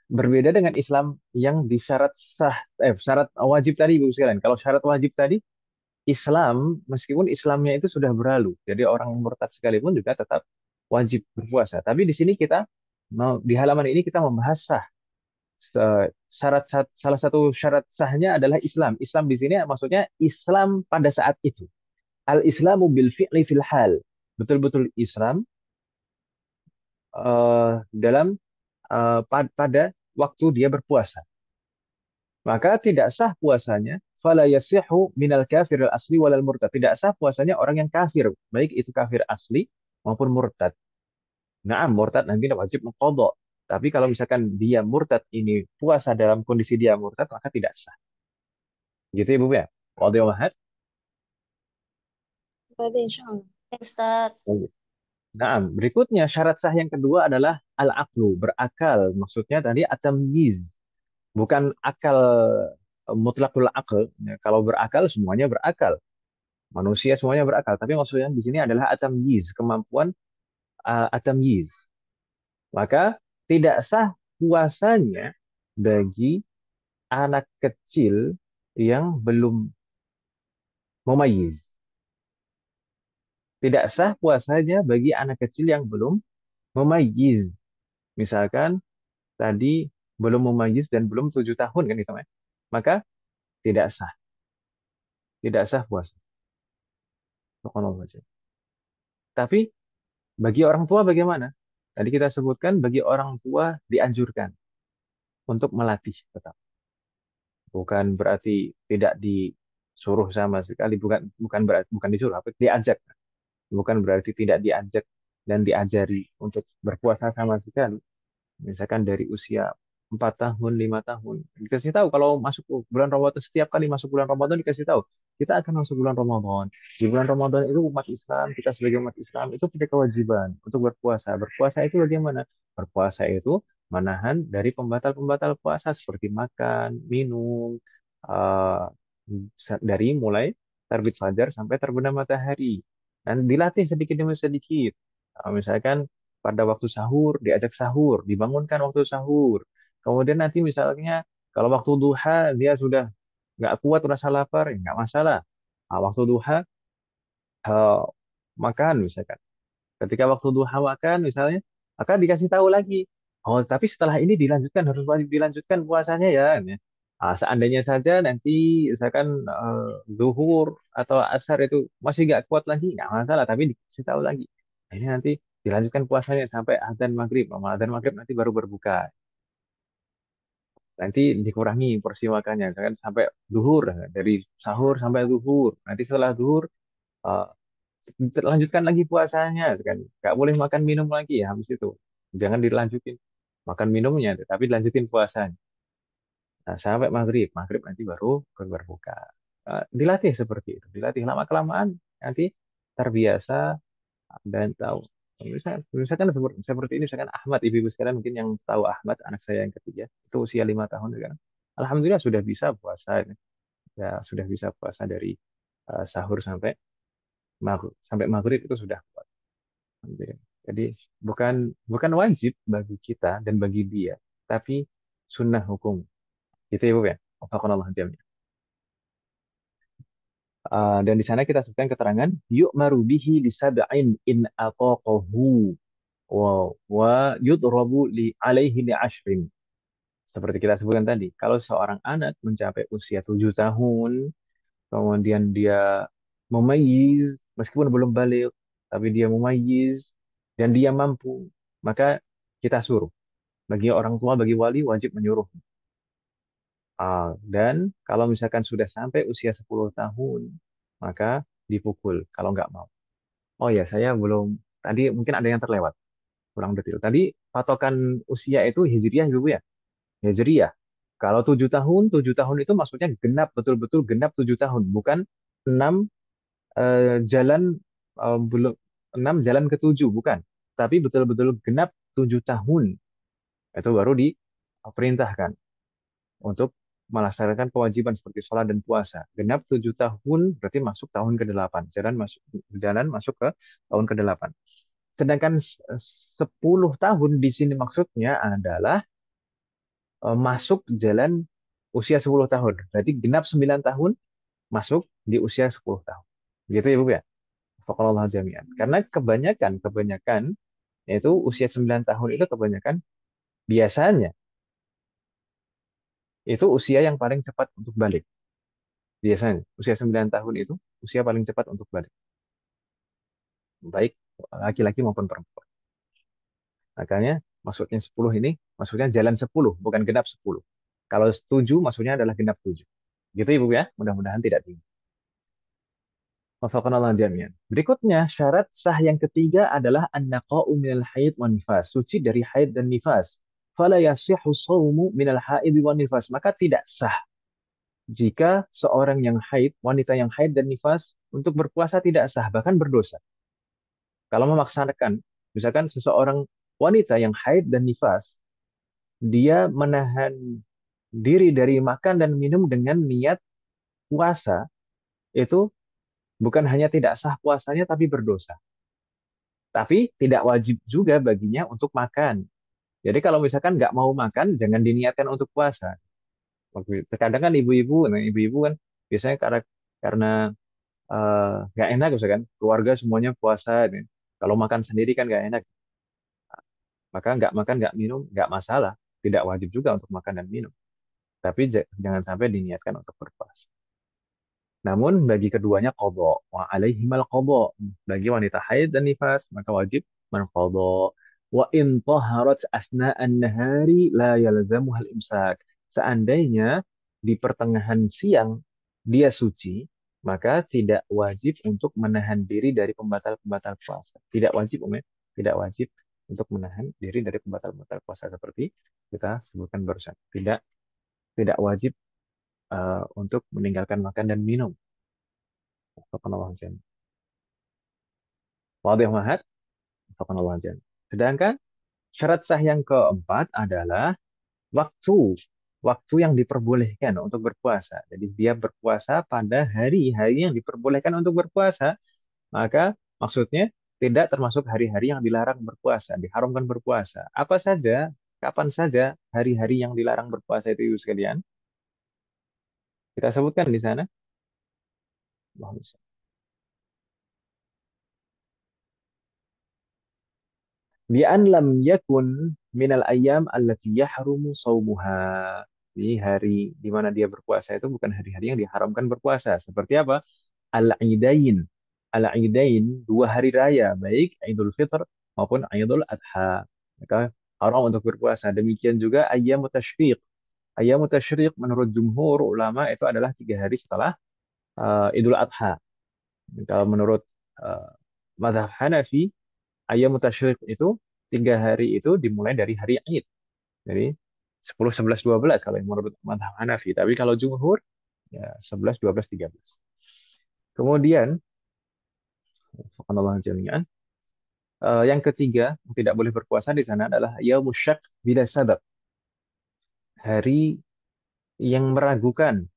berbeda dengan Islam yang di syarat sah, syarat wajib tadi, Ibu sekalian. Kalau syarat wajib tadi, Islam, meskipun Islamnya itu sudah berlalu, jadi orang murtad sekalipun juga tetap wajib berpuasa. Tapi di sini kita di halaman ini kita membahas sah. Salah satu syarat sahnya adalah Islam. Islam di sini maksudnya Islam pada saat itu. Al-Islamu bil fi'li fil hal. Betul-betul Islam dalam pada waktu dia berpuasa. Maka tidak sah puasanya. Fala yasihu minal kafir al asli walal murtad. Tidak sah puasanya orang yang kafir, baik itu kafir asli maupun murtad. Nah, murtad nanti wajib mengqadha. Tapi kalau misalkan dia murtad ini puasa dalam kondisi dia murtad, maka tidak sah. Gitu Ibu ya. Wadih Wahad. Berarti insya Allah. Ustaz. Nah, berikutnya syarat sah yang kedua adalah al-aqlu, berakal. Maksudnya tadi at-tamyiz, bukan akal mutlakul aql. Ya, kalau berakal semuanya berakal. Manusia semuanya berakal, tapi maksudnya di sini adalah at-tamyiz, kemampuan at-tamyiz. Maka tidak sah puasanya bagi anak kecil yang belum mumayyiz. Tidak sah puasanya bagi anak kecil yang belum mumayyiz. Misalkan tadi belum mumayyiz dan belum 7 tahun kan itu, maka tidak sah, tidak sah puasa. Subhanallah. Tapi bagi orang tua bagaimana? Tadi kita sebutkan bagi orang tua dianjurkan untuk melatih tetap. Bukan berarti tidak disuruh sama sekali, bukan bukan berarti bukan disuruh, tapi diajak. Bukan berarti tidak diajak dan diajari untuk berpuasa sama sekali. Misalkan dari usia 4 tahun, 5 tahun, dikasih tahu kalau masuk bulan Ramadan, setiap kali masuk bulan Ramadan dikasih tahu kita akan masuk bulan Ramadan. Di bulan Ramadan itu umat Islam, kita sebagai umat Islam itu punya kewajiban untuk berpuasa. Berpuasa itu bagaimana? Berpuasa itu menahan dari pembatal-pembatal puasa seperti makan, minum, eh, dari mulai terbit fajar sampai terbenam matahari. Dan dilatih sedikit demi sedikit. Misalkan pada waktu sahur, diajak sahur, dibangunkan waktu sahur. Kemudian nanti misalnya kalau waktu duha dia sudah nggak kuat rasa lapar, ya nggak masalah. Nah, waktu duha eh, makan misalkan. Ketika waktu duha makan misalnya, maka dikasih tahu lagi. Oh, tapi setelah ini dilanjutkan, harus wajib dilanjutkan puasanya ya. Nah, seandainya saja nanti misalkan zuhur atau asar itu masih nggak kuat lagi, nggak masalah, tapi dikasih tahu lagi. Nah, ini nanti dilanjutkan puasanya sampai adzan maghrib. Lama adzan maghrib nanti baru berbuka. Nanti dikurangi porsi makannya, misalkan sampai zuhur, dari sahur sampai zuhur. Nanti setelah zuhur eh, lanjutkan lagi puasanya kan, nggak boleh makan minum lagi ya habis itu, jangan dilanjutin makan minumnya tapi dilanjutin puasanya. Nah, sampai maghrib maghrib nanti baru berbuka. Dilatih seperti itu, dilatih lama kelamaan nanti terbiasa dan tahu. Misalkan seperti ini, misalkan Ahmad, ibu-ibu sekalian mungkin yang tahu Ahmad, anak saya yang ketiga, itu usia 5 tahun kan. Alhamdulillah sudah bisa puasa, ya sudah bisa puasa dari sahur sampai maghrib itu sudah kuat. Alhamdulillah. Jadi bukan bukan wajib bagi kita dan bagi dia, tapi sunnah hukum. Gitu ya, Bu ya. Wafaqanallah jami'an. Dan di sana kita sebutkan keterangan yuk marubihi li sab'in in ataqahu wa yudrabu li alaihi li ashrin. Seperti kita sebutkan tadi, kalau seorang anak mencapai usia 7 tahun, kemudian dia memayyiz, meskipun belum balik, tapi dia memayyiz dan dia mampu, maka kita suruh. Bagi orang tua, bagi wali wajib menyuruh. Dan kalau misalkan sudah sampai usia 10 tahun, maka dipukul kalau nggak mau. Oh ya, saya belum Tadi mungkin ada yang terlewat, kurang detail. Tadi patokan usia itu hijriah Ibu ya. Hijriah. Kalau 7 tahun itu maksudnya genap, betul-betul genap 7 tahun, bukan 6 jalan belum 6 jalan ke 7, bukan. Tapi betul-betul genap 7 tahun. Itu baru diperintahkan untuk melaksanakan kewajiban seperti sholat dan puasa. Genap 7 tahun berarti masuk tahun ke-8. Jalan masuk ke tahun ke-8. Sedangkan 10 tahun di sini maksudnya adalah masuk jalan usia 10 tahun. Berarti genap 9 tahun masuk di usia 10 tahun. Gitu ya, Bu ya. Faqalallah jami'an. Karena kebanyakan yaitu usia 9 tahun itu kebanyakan biasanya itu usia yang paling cepat untuk balik. Biasanya usia 9 tahun itu usia paling cepat untuk balik. Baik laki-laki maupun perempuan. Makanya maksudnya 10 ini maksudnya jalan 10 bukan genap 10. Kalau 7 maksudnya adalah genap 7. Gitu Ibu ya. Mudah-mudahan tidak tinggi. Wafaqanallah jami'an. Berikutnya, syarat sah yang ketiga adalah an-naqa'u minal haid wan nifas. Suci dari haid dan nifas. Fala yasihhu shawmu minal haid wan nifas. Maka tidak sah jika seorang yang haid, wanita yang haid dan nifas untuk berpuasa tidak sah, bahkan berdosa. Kalau memaksakan, misalkan seseorang wanita yang haid dan nifas, dia menahan diri dari makan dan minum dengan niat puasa, itu bukan hanya tidak sah puasanya, tapi berdosa. Tapi tidak wajib juga baginya untuk makan. Jadi kalau misalkan nggak mau makan, jangan diniatkan untuk puasa. Terkadang kan ibu-ibu, nah ibu-ibu kan biasanya karena nggak enak misalkan keluarga semuanya puasa, nih. Kalau makan sendiri kan nggak enak, maka nggak makan nggak minum nggak masalah, tidak wajib juga untuk makan dan minum. Tapi jangan sampai diniatkan untuk berpuasa. Namun bagi keduanya qadha wa alaihimal qadha. Bagi wanita haid dan nifas maka wajib menqadha. Wa in taharat asna'an nahari la yalzamuhal imsak. Seandainya di pertengahan siang dia suci, maka tidak wajib untuk menahan diri dari pembatal-pembatal puasa. Tidak wajib, tidak wajib untuk menahan diri dari pembatal-pembatal puasa seperti kita sebutkan barusan. Tidak tidak wajib untuk meninggalkan makan dan minum. Subhanallah azim. Wadih mahat. Subhanallah azim. Sedangkan syarat sah yang keempat adalah waktu. Waktu yang diperbolehkan untuk berpuasa. Jadi dia berpuasa pada hari-hari yang diperbolehkan untuk berpuasa. Maka maksudnya tidak termasuk hari-hari yang dilarang berpuasa, diharamkan berpuasa. Apa saja, kapan saja hari-hari yang dilarang berpuasa itu ibu sekalian? Kita sebutkan di sana. Bi an lam yakun minal ayyam allati yahrumu shaumuha. Di hari di mana dia berpuasa itu bukan hari-hari yang diharamkan berpuasa. Seperti apa? Al-Idain. Al-Idain, dua hari raya, baik Idul Fitr maupun Idul Adha. Maka haram untuk berpuasa. Demikian juga ayyamut tasyriq. Ayyamut tasyriq menurut jumhur ulama itu adalah 3 hari setelah Idul Adha. Kalau menurut uh, mazhab Hanafi, ayam tasyrik itu 3 hari itu dimulai dari hari Id. Jadi 10, 11, 12 kalau yang menurut mazhab Hanafi. Tapi kalau jumhur ya 11, 12, 13. Kemudian subhanallah jami'an. Yang ketiga yang tidak boleh berpuasa di sana adalah yaumus syak bila sabab. Hari yang meragukan.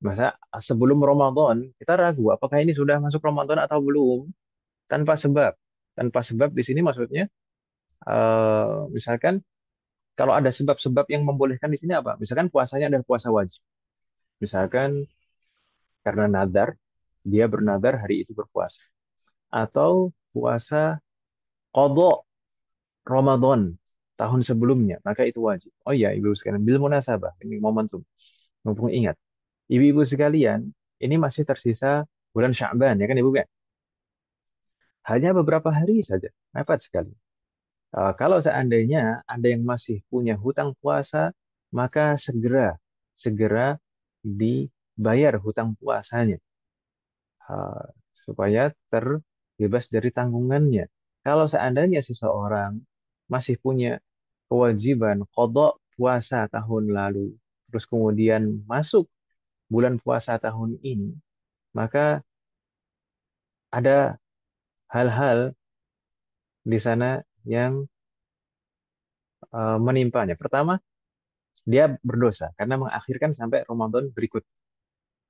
Masa sebelum Ramadan kita ragu apakah ini sudah masuk Ramadan atau belum tanpa sebab. Tanpa sebab di sini maksudnya misalkan kalau ada sebab-sebab yang membolehkan di sini apa? Misalkan puasanya adalah puasa wajib. Misalkan karena nadar, dia bernadar hari itu berpuasa. Atau puasa qadha Ramadan tahun sebelumnya, maka itu wajib. Oh iya, ibu sekalian, bil munasabah, ini momentum. Mumpung ingat. Ibu-ibu sekalian, ini masih tersisa bulan Sya'ban, ya kan ibu kan? Hanya beberapa hari saja, mepet sekali. Kalau seandainya ada yang masih punya hutang puasa, maka segera dibayar hutang puasanya supaya terbebas dari tanggungannya. Kalau seandainya seseorang masih punya kewajiban qadha puasa tahun lalu, terus kemudian masuk bulan puasa tahun ini, maka ada hal-hal di sana yang menimpanya. Pertama, dia berdosa karena mengakhirkan sampai Ramadan berikut.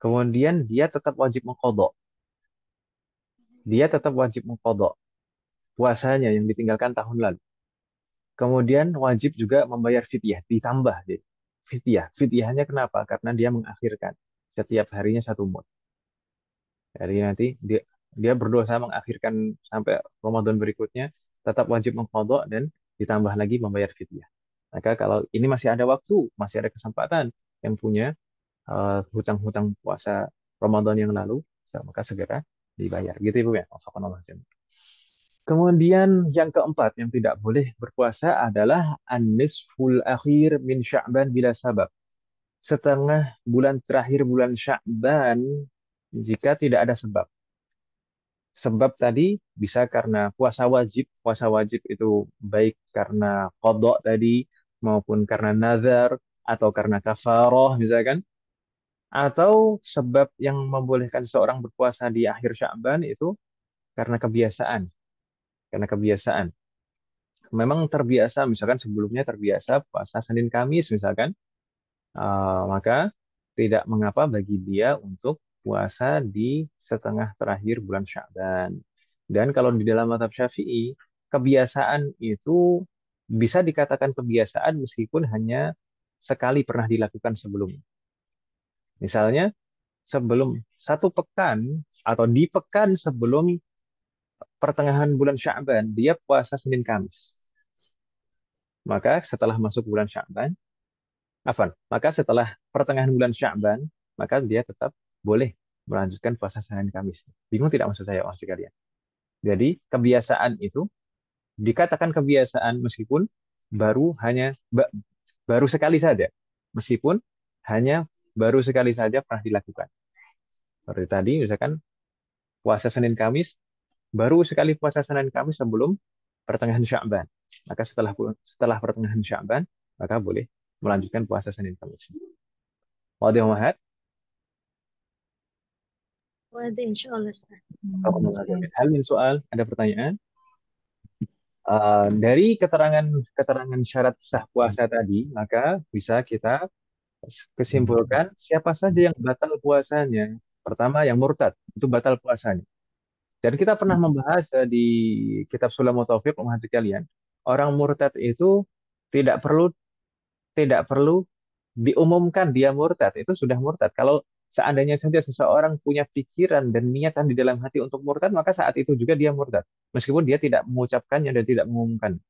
Kemudian dia tetap wajib mengqadha. Dia tetap wajib mengqadha puasanya yang ditinggalkan tahun lalu. Kemudian wajib juga membayar fidyah, ditambah deh. Fidyah. Fidyahnya kenapa? Karena dia mengakhirkan setiap harinya satu mud. Jadi nanti dia berdosa mengakhirkan sampai Ramadan berikutnya, tetap wajib mengqadha dan ditambah lagi membayar fidyah. Maka kalau ini masih ada waktu, masih ada kesempatan yang punya hutang-hutang puasa Ramadan yang lalu, maka segera dibayar. Gitu Ibu ya. Wafaqqanallahu jami'an. Kemudian yang keempat yang tidak boleh berpuasa adalah an-nisful akhir min Sya'ban bila sabab. Setengah bulan terakhir bulan Sya'ban jika tidak ada sebab. Sebab tadi bisa karena puasa wajib itu baik karena qadha tadi maupun karena nazar atau karena kafarah misalkan, atau sebab yang membolehkan seorang berpuasa di akhir Sya'ban itu karena kebiasaan, karena kebiasaan. Memang terbiasa, misalkan sebelumnya terbiasa puasa Senin Kamis misalkan, maka tidak mengapa bagi dia untuk puasa di setengah terakhir bulan Sya'ban. Dan kalau di dalam mazhab Syafi'i, kebiasaan itu bisa dikatakan kebiasaan meskipun hanya sekali pernah dilakukan sebelumnya. Misalnya, sebelum satu pekan atau di pekan sebelum pertengahan bulan Sya'ban, dia puasa Senin Kamis. Maka setelah masuk bulan Sya'ban, maka setelah pertengahan bulan Sya'ban, maka dia tetap boleh melanjutkan puasa Senin Kamis. Bingung tidak maksud saya, maksud kalian? Jadi kebiasaan itu dikatakan kebiasaan meskipun baru sekali saja, meskipun hanya baru sekali saja pernah dilakukan. Seperti tadi, misalkan puasa Senin Kamis, baru sekali puasa Senin Kamis sebelum pertengahan Sya'ban. Maka setelah pertengahan Sya'ban, maka boleh melanjutkan puasa Senin Kamis. Wadih Muhammad? Wadah insya Allah Ustaz. Hal min soal, ada pertanyaan? Dari keterangan syarat sah puasa tadi, maka bisa kita kesimpulan siapa saja yang batal puasanya. Pertama, yang murtad, itu batal puasanya. Dan kita pernah membahas di kitab Sulamul Taufik, menghasut kalian, orang murtad itu tidak perlu tidak perlu diumumkan dia murtad, itu sudah murtad. Kalau seandainya saja seseorang punya pikiran dan niatan di dalam hati untuk murtad, maka saat itu juga dia murtad. Meskipun dia tidak mengucapkannya dan tidak mengumumkan.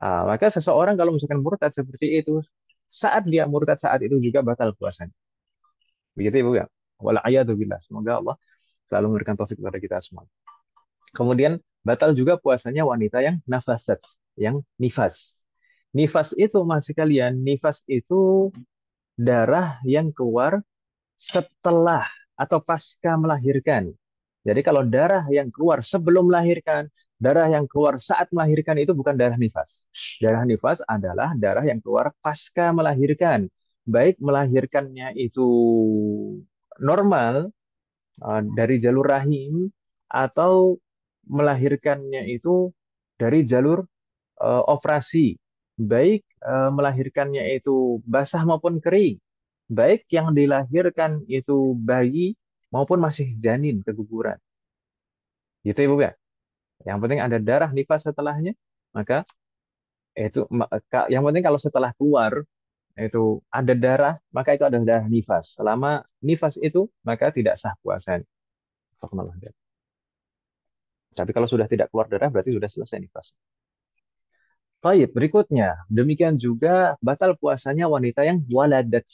Maka seseorang kalau misalkan murtad seperti itu, saat dia murtad saat itu juga batal puasanya. Begitu Ibu ya. Wala'iyadzubillah. Semoga Allah selalu memberikan taufik kepada kita semua. Kemudian batal juga puasanya wanita yang nafasat, yang nifas. Nifas itu masih kalian, nifas itu darah yang keluar setelah atau pasca melahirkan. Jadi kalau darah yang keluar sebelum melahirkan, darah yang keluar saat melahirkan itu bukan darah nifas. Darah nifas adalah darah yang keluar pasca melahirkan. Baik melahirkannya itu normal dari jalur rahim atau melahirkannya itu dari jalur operasi. Baik melahirkannya itu basah maupun kering. Baik yang dilahirkan itu bayi maupun masih janin keguguran. Gitu Ibu ya. Yang penting ada darah nifas setelahnya, maka yang penting kalau setelah keluar itu ada darah, maka itu adalah darah nifas. Selama nifas itu, maka tidak sah puasanya. Tapi kalau sudah tidak keluar darah, berarti sudah selesai nifas. Baik, berikutnya. Demikian juga batal puasanya wanita yang waladat,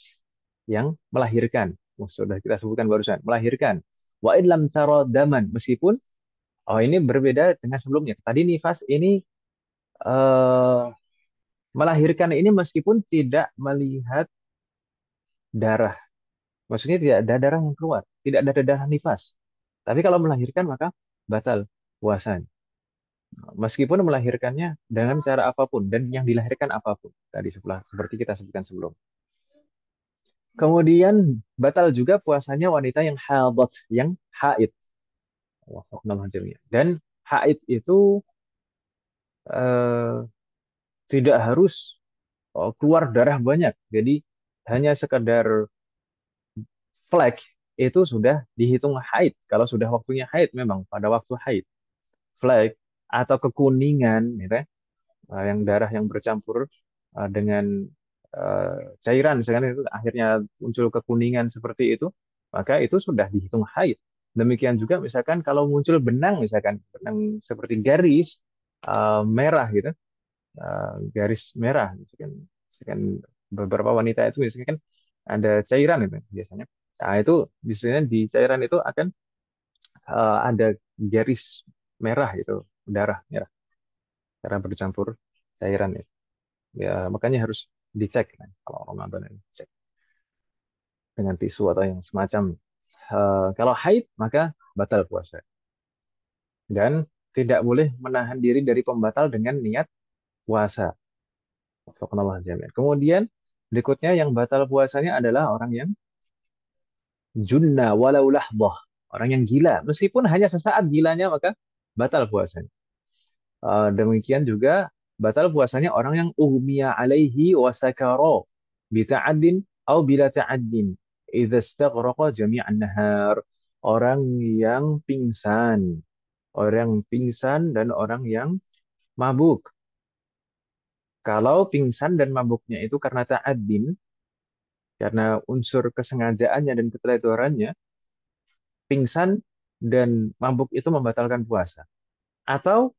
yang melahirkan. Sudah kita sebutkan barusan, melahirkan. Wa idlam taro daman, meskipun ini berbeda dengan sebelumnya. Tadi nifas ini eh, melahirkan ini meskipun tidak melihat darah. Maksudnya tidak ada darah yang keluar, tidak ada darah nifas. Tapi kalau melahirkan maka batal puasanya. Meskipun melahirkannya dengan cara apapun dan yang dilahirkan apapun. Tadi seperti kita sebutkan sebelum. Kemudian batal juga puasanya wanita yang haid, yang haid. Dan haid itu eh, tidak harus keluar darah banyak. Jadi hanya sekedar flek itu sudah dihitung haid. Kalau sudah waktunya haid memang pada waktu haid. Flek atau kekuningan, gitu ya, yang darah yang bercampur dengan cairan, misalkan itu akhirnya muncul kekuningan seperti itu, maka itu sudah dihitung haid. Demikian juga misalkan kalau muncul benang, misalkan benang seperti garis merah gitu, garis merah, misalkan beberapa wanita itu misalkan ada cairan itu biasanya. Nah, itu biasanya di cairan itu akan ada garis merah itu, darah merah karena bercampur cairan itu. Ya, makanya harus dicek kan, kalau Ramadan ini cek dengan tisu atau yang semacam. Kalau haid maka batal puasa dan tidak boleh menahan diri dari pembatal dengan niat puasa. Wafaqqanallahu jami'an. Kemudian berikutnya yang batal puasanya adalah orang yang junna walau lahbah, orang yang gila meskipun hanya sesaat gilanya maka batal puasanya. Demikian juga batal puasanya orang yang ughmiya alaihi wa sakara bita'addin atau bila ta'addin idza istaghraqa jami'an nahar. Orang yang pingsan, orang pingsan dan orang yang mabuk. Kalau pingsan dan mabuknya itu karena ta'addin, karena unsur kesengajaannya dan keteledorannya, pingsan dan mabuk itu membatalkan puasa. Atau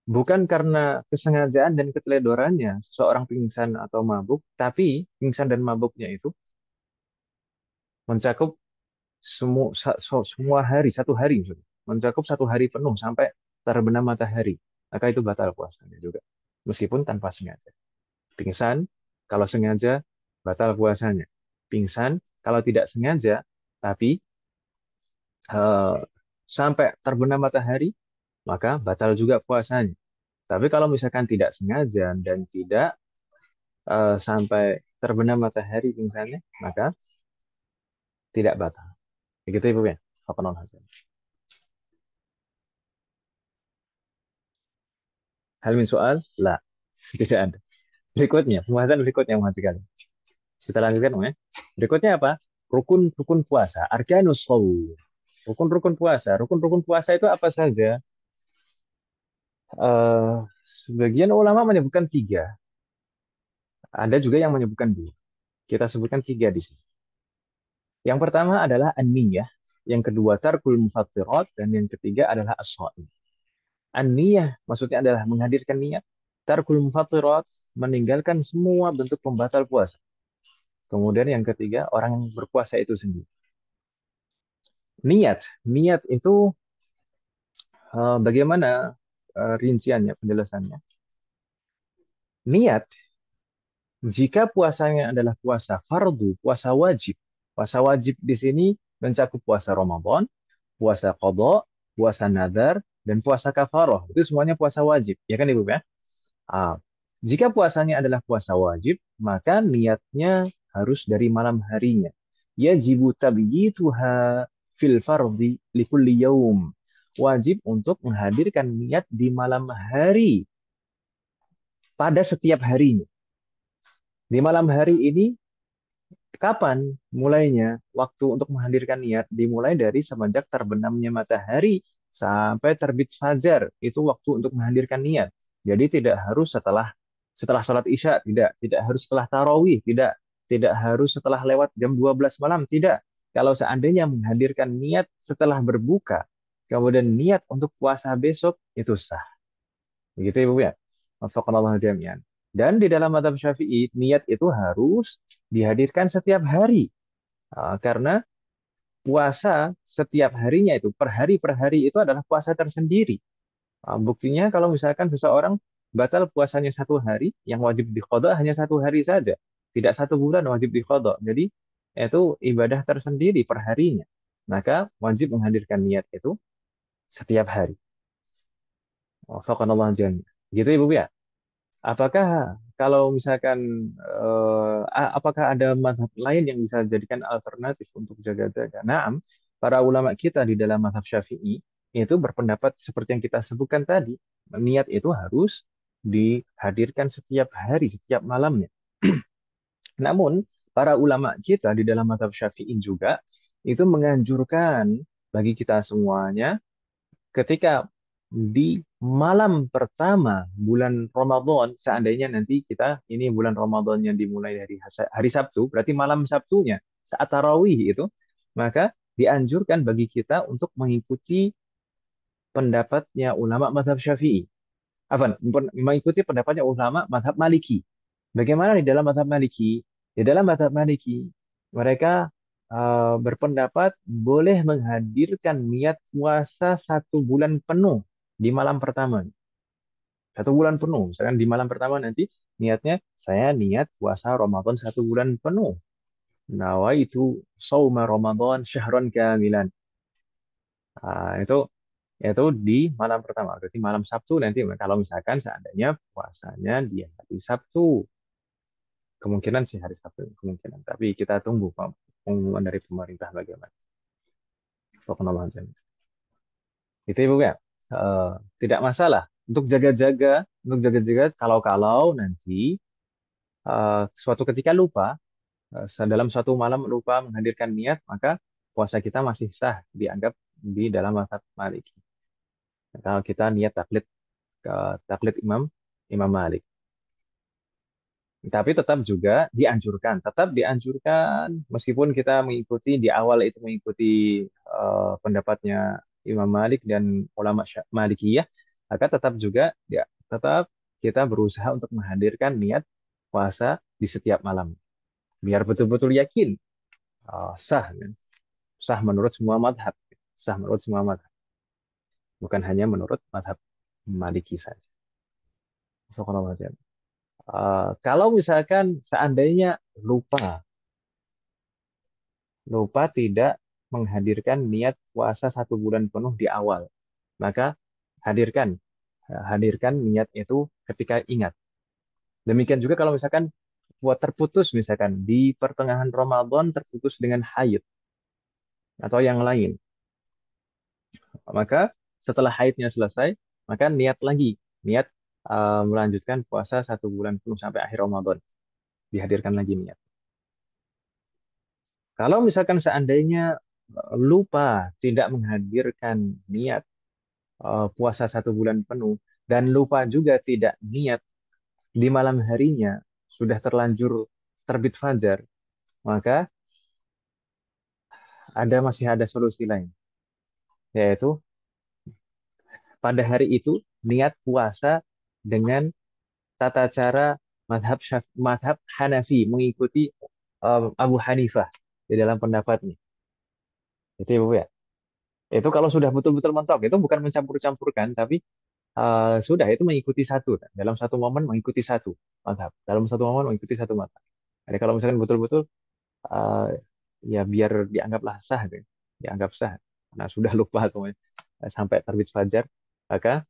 bukan karena kesengajaan dan keteledorannya seseorang pingsan atau mabuk, tapi pingsan dan mabuknya itu mencakup semua hari, satu hari, maksudnya. Mencakup satu hari penuh sampai terbenam matahari. Maka itu batal puasanya juga. Meskipun tanpa sengaja. Pingsan, kalau sengaja, batal puasanya. Pingsan, kalau tidak sengaja, tapi eh, sampai terbenam matahari, maka batal juga puasanya. Tapi kalau misalkan tidak sengaja dan tidak sampai terbenam matahari pingsannya, maka tidak batal. Begitu Ibu ya. Apa non hasil? Hal min soal? La. Tidak ada. Berikutnya, pembahasan berikutnya Mas sekali. Kita lanjutkan ya. Berikutnya apa? Rukun-rukun puasa. Arkanus shaum. Rukun-rukun puasa. Rukun-rukun puasa itu apa saja? Eh, Sebagian ulama menyebutkan tiga. Ada juga yang menyebutkan dua. Kita sebutkan tiga di sini. Yang pertama adalah an-niyah, yang kedua tarkul mufattirat, dan yang ketiga adalah as-shaim. An-niyah maksudnya adalah menghadirkan niat. Tarkul mufattirat, meninggalkan semua bentuk pembatal puasa. Kemudian yang ketiga, orang yang berpuasa itu sendiri. Niat, niat itu bagaimana rinciannya, penjelasannya. Niat, jika puasanya adalah puasa fardu, puasa wajib di sini mencakup puasa Ramadan, puasa qadha, puasa nadar, dan puasa kafarah. Itu semuanya puasa wajib. Ya kan Ibu ya? Ah, Jika puasanya adalah puasa wajib, maka niatnya harus dari malam harinya. Yajibu tabyituha fil fardi likulli yaum. Wajib untuk menghadirkan niat di malam hari pada setiap harinya. Di malam hari ini kapan mulainya? Waktu untuk menghadirkan niat dimulai dari semenjak terbenamnya matahari sampai terbit fajar. Itu waktu untuk menghadirkan niat. Jadi tidak harus setelah sholat Isya, tidak harus setelah tarawih, tidak harus setelah lewat jam 12 malam, tidak. Kalau seandainya menghadirkan niat setelah berbuka, kemudian niat untuk puasa besok itu sah. Begitu Ibu ya. Wafaqanallahu jami'an. Dan di dalam mazhab Syafi'i, niat itu harus dihadirkan setiap hari. Karena puasa setiap harinya itu, per hari itu adalah puasa tersendiri. Buktinya kalau misalkan seseorang batal puasanya satu hari, yang wajib diqadha hanya satu hari saja. Tidak satu bulan wajib diqadha. Jadi itu ibadah tersendiri per harinya. Maka wajib menghadirkan niat itu setiap hari. Wafaqanallah jami'an. Gitu Ibu ya. Apakah kalau misalkan apakah ada mazhab lain yang bisa dijadikan alternatif untuk jaga-jaga? Naam, para ulama kita di dalam mazhab Syafi'i itu berpendapat seperti yang kita sebutkan tadi, niat itu harus dihadirkan setiap hari, setiap malamnya. Namun, para ulama kita di dalam mazhab Syafi'i juga itu menganjurkan bagi kita semuanya ketika di malam pertama bulan Ramadan, seandainya nanti kita ini bulan Ramadannya dimulai dari hari Sabtu, berarti malam Sabtunya saat tarawih itu, maka dianjurkan bagi kita untuk mengikuti pendapatnya ulama mazhab Syafi'i. Apa? Mengikuti pendapatnya ulama mazhab Maliki. Bagaimana di dalam mazhab Maliki? Di dalam mazhab Maliki, mereka berpendapat boleh menghadirkan niat puasa 1 bulan penuh di malam pertama. 1 bulan penuh. Misalkan di malam pertama nanti niatnya saya niat puasa Ramadan 1 bulan penuh. Nawaitu sauma Ramadan syahron kamilan. Itu di malam pertama. Berarti malam Sabtu nanti kalau misalkan seandainya puasanya di hari Sabtu. Kemungkinan sih hari Sabtu, kemungkinan. Tapi kita tunggu pengumuman dari pemerintah bagaimana. Wallahu a'lam. Itu Ibu ya. Eh, Tidak masalah. Untuk jaga-jaga, kalau-kalau nanti suatu ketika lupa, dalam suatu malam lupa menghadirkan niat, maka puasa kita masih sah dianggap di dalam mazhab Maliki. Kalau kita niat taklid Imam Imam Malik. Tapi tetap dianjurkan meskipun kita mengikuti di awal itu mengikuti pendapatnya Imam Malik dan ulama Malikiyah, maka tetap kita berusaha untuk menghadirkan niat puasa di setiap malam biar betul-betul yakin sah kan? Sah menurut semua madhab, sah menurut semua madhab, bukan hanya menurut madhab Maliki saja. Kalau misalkan seandainya lupa lupa tidak menghadirkan niat puasa 1 bulan penuh di awal. Maka hadirkan, hadirkan niat itu ketika ingat. Demikian juga kalau misalkan buat terputus misalkan di pertengahan Ramadan terputus dengan haid atau yang lain. Maka setelah haidnya selesai, maka niat melanjutkan puasa 1 bulan penuh sampai akhir Ramadan. Dihadirkan lagi niat. Kalau misalkan seandainya lupa tidak menghadirkan niat puasa 1 bulan penuh dan lupa juga tidak niat di malam harinya sudah terlanjur terbit fajar, maka masih ada solusi lain, yaitu pada hari itu niat puasa dengan tata cara madhab Hanafi mengikuti Abu Hanifah di dalam pendapatnya. Itu ya, Bu ya. Itu kalau sudah betul-betul mentok, itu bukan mencampur-campurkan, tapi sudah itu mengikuti satu dalam satu momen mengikuti satu mazhab dalam satu momen mengikuti satu mazhab. Jadi kalau misalkan betul-betul eh, ya biar dianggaplah sah gitu. Dianggap sah karena sudah lupa semuanya sampai terbit fajar, maka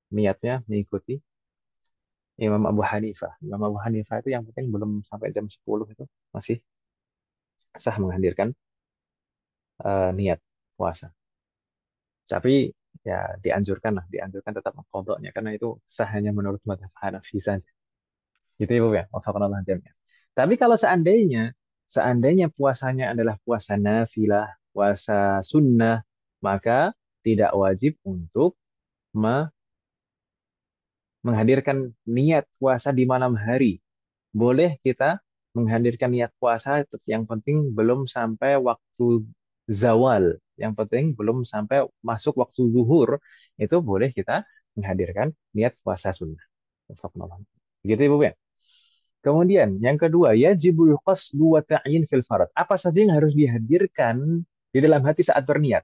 niatnya mengikuti Imam Abu Hanifah. Imam Abu Hanifah itu yang penting belum sampai jam 10 itu masih sah menghadirkan niat puasa. Tapi ya dianjurkan tetap mengkodoknya karena itu sah hanya menurut mazhab Hanafi saja. Gitu ya, Bu ya. Wafaqanallah jami'an. Tapi kalau seandainya puasanya adalah puasa nafilah, puasa sunnah, maka tidak wajib untuk menghadirkan niat puasa di malam hari. Boleh kita menghadirkan niat puasa, yang penting belum sampai waktu zawal, yang penting belum sampai masuk waktu zuhur, itu boleh kita menghadirkan niat puasa sunnah. Wafaqanallah. Gitu ya, Bu ya. Kemudian yang kedua, yajibul qasdu wa ta'yin fil farad. Apa saja yang harus dihadirkan di dalam hati saat berniat?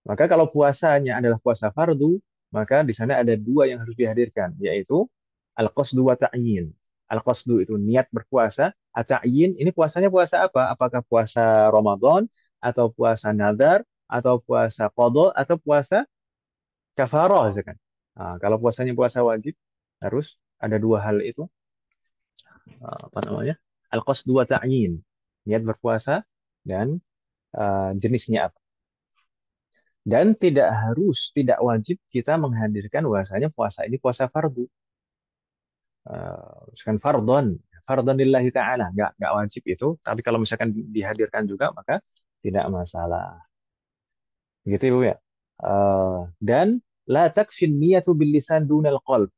Maka kalau puasanya adalah puasa fardu, maka di sana ada dua yang harus dihadirkan, yaitu al-qasdu wa ta'yin. Al-qasdu itu niat berpuasa, at-ta'yin ini puasanya puasa apa? Apakah puasa Ramadan atau puasa nadar atau puasa qadha atau puasa kafarah misalkan. Nah, kalau puasanya puasa wajib harus ada dua hal itu, apa namanya? Al-qasdu wa ta'yin. Niat berpuasa dan jenisnya apa. Dan tidak wajib kita menghadirkan bahwasanya puasa ini puasa fardu. Misalkan fardon lillahi ta'ala, nggak wajib itu. Tapi kalau misalkan dihadirkan juga maka tidak masalah. Gitu Ibu ya. Dan la takfin niyatu bil lisan dunal qalb.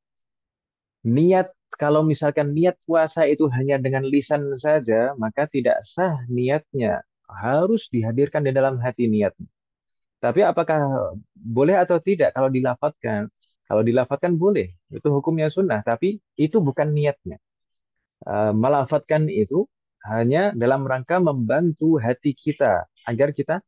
Niat kalau misalkan niat puasa itu hanya dengan lisan saja, maka tidak sah niatnya. Harus dihadirkan di dalam hati niat. Tapi apakah boleh atau tidak kalau dilafatkan? Kalau dilafatkan boleh, itu hukumnya sunnah. Tapi itu bukan niatnya. Melafatkan itu hanya dalam rangka membantu hati kita agar kita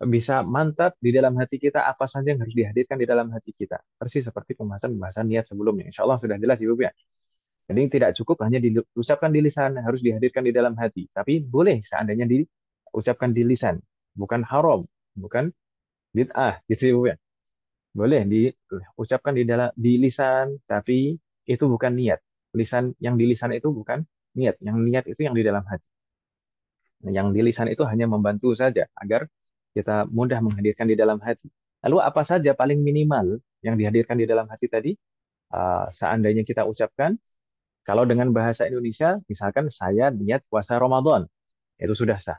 bisa mantap di dalam hati kita apa saja yang harus dihadirkan di dalam hati kita. Persis seperti pembahasan niat sebelumnya. Insya Allah sudah jelas Ibu ya. Jadi tidak cukup hanya diucapkan di lisan, harus dihadirkan di dalam hati. Tapi boleh seandainya diucapkan di lisan. Bukan haram, bukan bid'ah gitu Ibu ya. Boleh diucapkan di lisan, tapi itu bukan niat. Yang di lisan itu bukan niat. Yang niat itu yang di dalam hati. Nah, yang di lisan itu hanya membantu saja agar kita mudah menghadirkan di dalam hati. Lalu apa saja paling minimal yang dihadirkan di dalam hati tadi? Seandainya kita ucapkan, kalau dengan bahasa Indonesia, misalkan saya niat puasa Ramadan, itu sudah sah.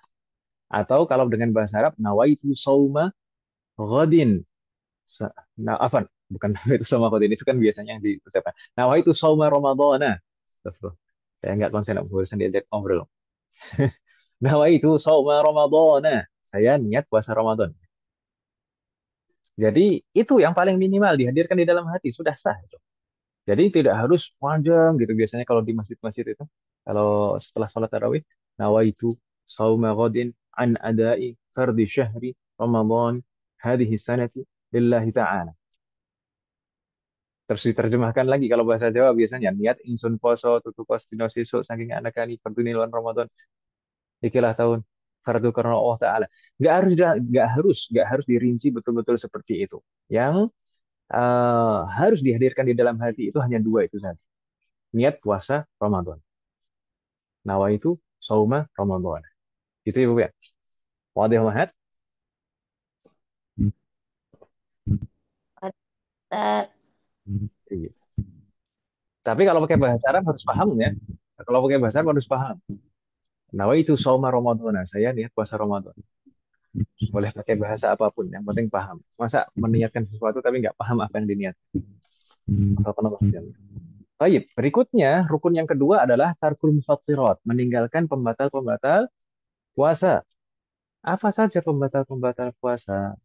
Atau kalau dengan bahasa Arab, nawaitu sauma ghadin. Nah, afan, bukan nawaitu sauma ghadin, itu kan biasanya yang diucapkan. Nawaitu sauma Ramadana. Astagfirullah. Saya nggak konsen, bosan diajak ngobrol. Nawaitu sauma Ramadana. Saya niat puasa Ramadan. Jadi itu yang paling minimal dihadirkan di dalam hati, sudah sah itu. Jadi tidak harus panjang gitu. Biasanya kalau di masjid-masjid itu, kalau setelah sholat tarawih, nawaitu sauma ghadin an adai fardi syahri Ramadan hadhihi sanati lillahi ta'ala. Terus diterjemahkan lagi kalau bahasa Jawa biasanya niat insun poso tutu pos dino sesuk saking anakani fardune lan Ramadan ikilah tahun fardu karena Allah Ta'ala. Nggak harus dirinci betul-betul seperti itu. Yang harus dihadirkan di dalam hati itu hanya dua itu saja. Niat puasa Ramadan. Nawaitu sauma Ramadan. Itu ya, Bu ya. Wadih Mahat. Ustaz. Iya. Tapi kalau pakai bahasa Arab harus paham ya. Kalau pakai bahasa Arab harus paham. Nawaitu sauma Ramadan. Saya niat puasa Ramadan. Boleh pakai bahasa apapun, yang penting paham. Masa meniatkan sesuatu tapi nggak paham apa yang diniat. Atau kenapa? Baik, berikutnya rukun yang kedua adalah tarkul mufattirat, meninggalkan pembatal-pembatal puasa. Apa saja pembatal-pembatal puasa?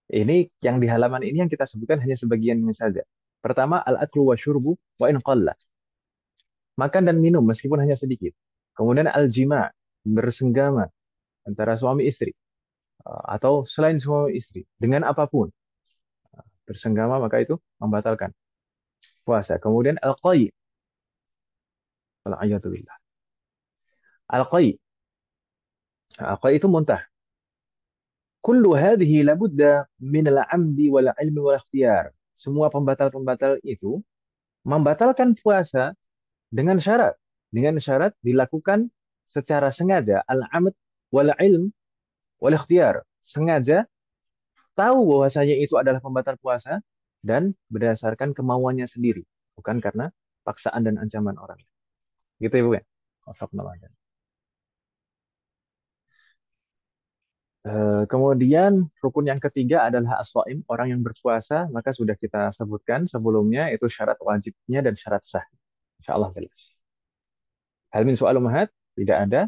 Ini yang di halaman ini yang kita sebutkan hanya sebagian saja. Pertama, al-aklu wa syurbu wa in qalla. Makan dan minum meskipun hanya sedikit. Kemudian al-jima, bersenggama antara suami istri atau selain suami istri dengan apapun. Bersenggama maka itu membatalkan puasa. Kemudian al-qai, al-ayatubillah. Al-qai, al-qai itu muntah. Kullu hadhihi labudda min al-amdi wal ilmi wal ikhtiyar. Semua pembatal-pembatal itu membatalkan puasa dengan syarat. Dengan syarat dilakukan secara sengaja. Al-amd wal ilm wal ikhtiyar. Sengaja tahu bahwasanya itu adalah pembatal puasa dan berdasarkan kemauannya sendiri. Bukan karena paksaan dan ancaman orang. Gitu ya Bu ya. Wassalamualaikum. Kemudian rukun yang ketiga adalah as-shaim, orang yang berpuasa, maka sudah kita sebutkan sebelumnya itu syarat wajibnya dan syarat sah. Insya Allah jelas. Hal min soal umahat tidak ada.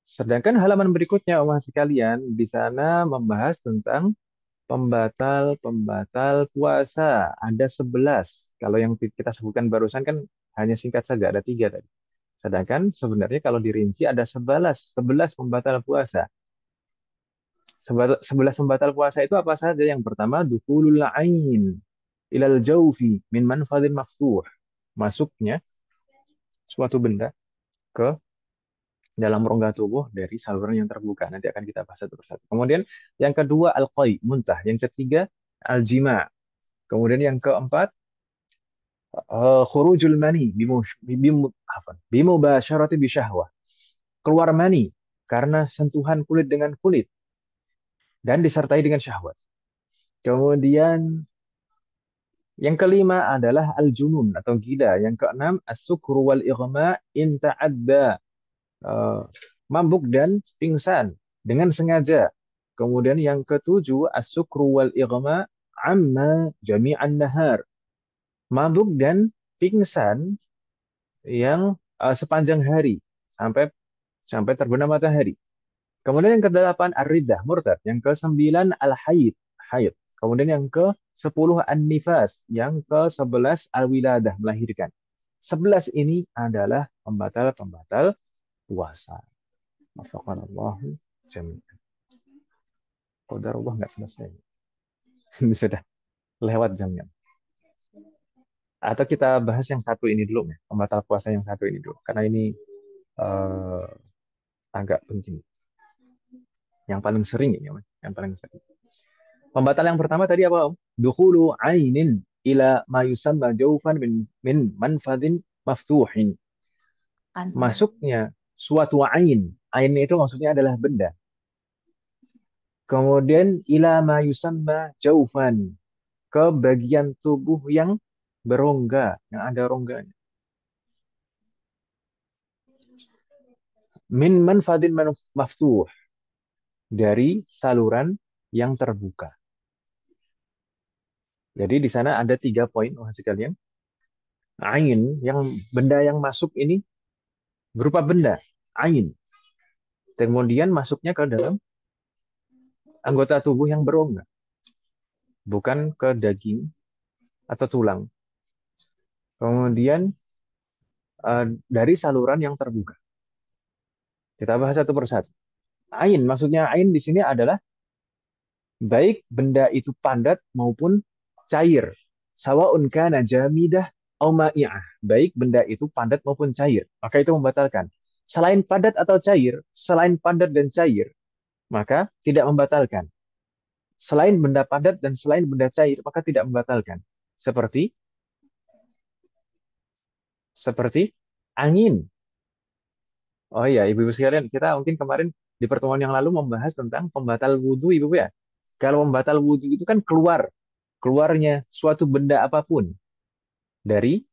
Sedangkan halaman berikutnya umat sekalian di sana membahas tentang pembatal-pembatal puasa. Ada 11. Kalau yang kita sebutkan barusan kan hanya singkat saja, ada 3 tadi. Sedangkan sebenarnya kalau dirinci ada 11 pembatal puasa. 11 pembatal puasa itu apa saja? Yang pertama, dukhulul ain ilal jaufi min manfadin maftuh. Masuknya suatu benda ke dalam rongga tubuh dari saluran yang terbuka. Nanti akan kita bahas satu persatu. Kemudian yang kedua, al-qai, muntah. Yang ketiga, al-jima. Kemudian yang keempat, khurujul mani bimubasyarati bisyahwah. Keluar mani karena sentuhan kulit dengan kulit dan disertai dengan syahwat. Kemudian yang kelima adalah al-junun atau gila. Yang keenam as-sukru wal ighma in ta'adda. Eh, mabuk dan pingsan dengan sengaja. Kemudian yang ketujuh as-sukru wal ighma amma jami'an nahar. Mabuk dan pingsan yang sepanjang hari sampai sampai terbenam matahari. Kemudian yang kedelapan ar-riddah, murtad. Yang kesembilan al-haid, haid. Kemudian yang ke-10 an-nifas, yang ke-11 al-wiladah, melahirkan. 11 ini adalah pembatal-pembatal puasa. Wafaqanallahu jami'an. Qadarullah nggak selesai. Ini sudah lewat jamnya. Atau kita bahas yang satu ini dulu ya, pembatal puasa yang satu ini dulu, karena ini eh, agak penting. Yang paling sering ini, yang paling sering. Pembatal yang pertama tadi apa, Om? Dukhulu ainin ila ma yusamma jawfan min manfadin maftuhin. Masuknya suatu ain. Ain itu maksudnya adalah benda. Kemudian ila ma yusamma jawfan, ke bagian tubuh yang berongga, yang ada rongganya. Min manfadin maftuh, dari saluran yang terbuka. Jadi di sana ada 3 poin, sekalian. Ain, yang benda yang masuk ini berupa benda, ain. Kemudian masuknya ke dalam anggota tubuh yang berongga, bukan ke daging atau tulang. Kemudian dari saluran yang terbuka. Kita bahas satu persatu. Ain, maksudnya ain di sini adalah baik benda itu padat maupun cair. Sawa'un kana jamidah au ma'i'ah. Baik benda itu padat maupun cair. Maka itu membatalkan. Selain padat atau cair, selain padat dan cair, maka tidak membatalkan. Selain benda padat dan selain benda cair, maka tidak membatalkan. Seperti angin. Oh iya, ibu-ibu sekalian, kita mungkin kemarin di pertemuan yang lalu membahas tentang pembatal wudhu, ibu ya. Kalau pembatal wudhu itu kan keluarnya suatu benda apapun dari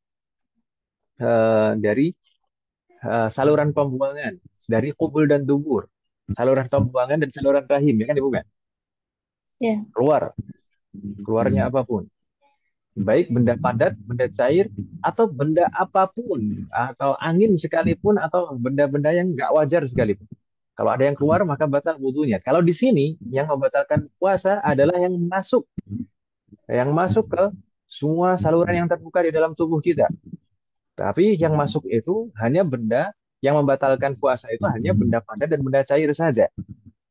saluran pembuangan, dari kubul dan dubur, saluran pembuangan dan saluran rahim, ya kan ibu kan? Ya. Keluarnya apapun, baik benda padat, benda cair, atau benda apapun, atau angin sekalipun, atau benda-benda yang nggak wajar sekalipun. Kalau ada yang keluar, maka batal wudhunya. Kalau di sini, yang membatalkan puasa adalah yang masuk ke semua saluran yang terbuka di dalam tubuh kita. Tapi yang masuk itu hanya benda yang membatalkan puasa itu hanya benda padat dan benda cair saja.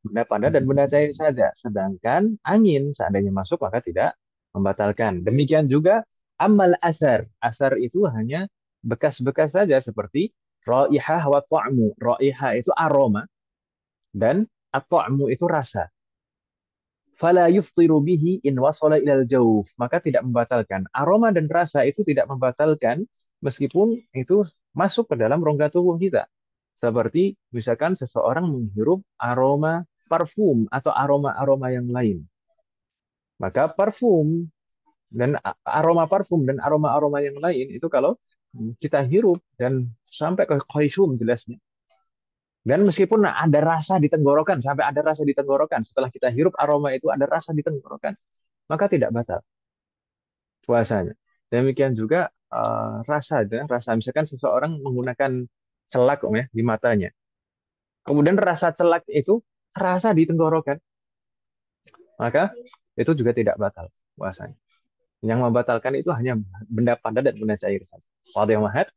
Benda padat dan benda cair saja. Sedangkan angin seandainya masuk maka tidak membatalkan. Demikian juga amal asar. Asar itu hanya bekas-bekas saja seperti raihah wa ta'mu. Raihah itu aroma dan at-ta'mu itu rasa. Fala yuftiru bihi in wasala ilal jawf. Maka tidak membatalkan. Aroma dan rasa itu tidak membatalkan meskipun itu masuk ke dalam rongga tubuh kita. Seperti misalkan seseorang menghirup aroma parfum atau aroma-aroma yang lain. Maka parfum dan aroma-aroma yang lain itu kalau kita hirup dan sampai ke khaysum jelasnya. Dan meskipun ada rasa di tenggorokan, sampai ada rasa di tenggorokan, setelah kita hirup aroma itu ada rasa di tenggorokan, maka tidak batal puasanya. Demikian juga rasa misalkan seseorang menggunakan celak ya, di matanya. Kemudian rasa celak itu terasa di tenggorokan, maka itu juga tidak batal puasanya. Yang membatalkan itu hanya benda padat dan benda cair saja. Wadih mahat,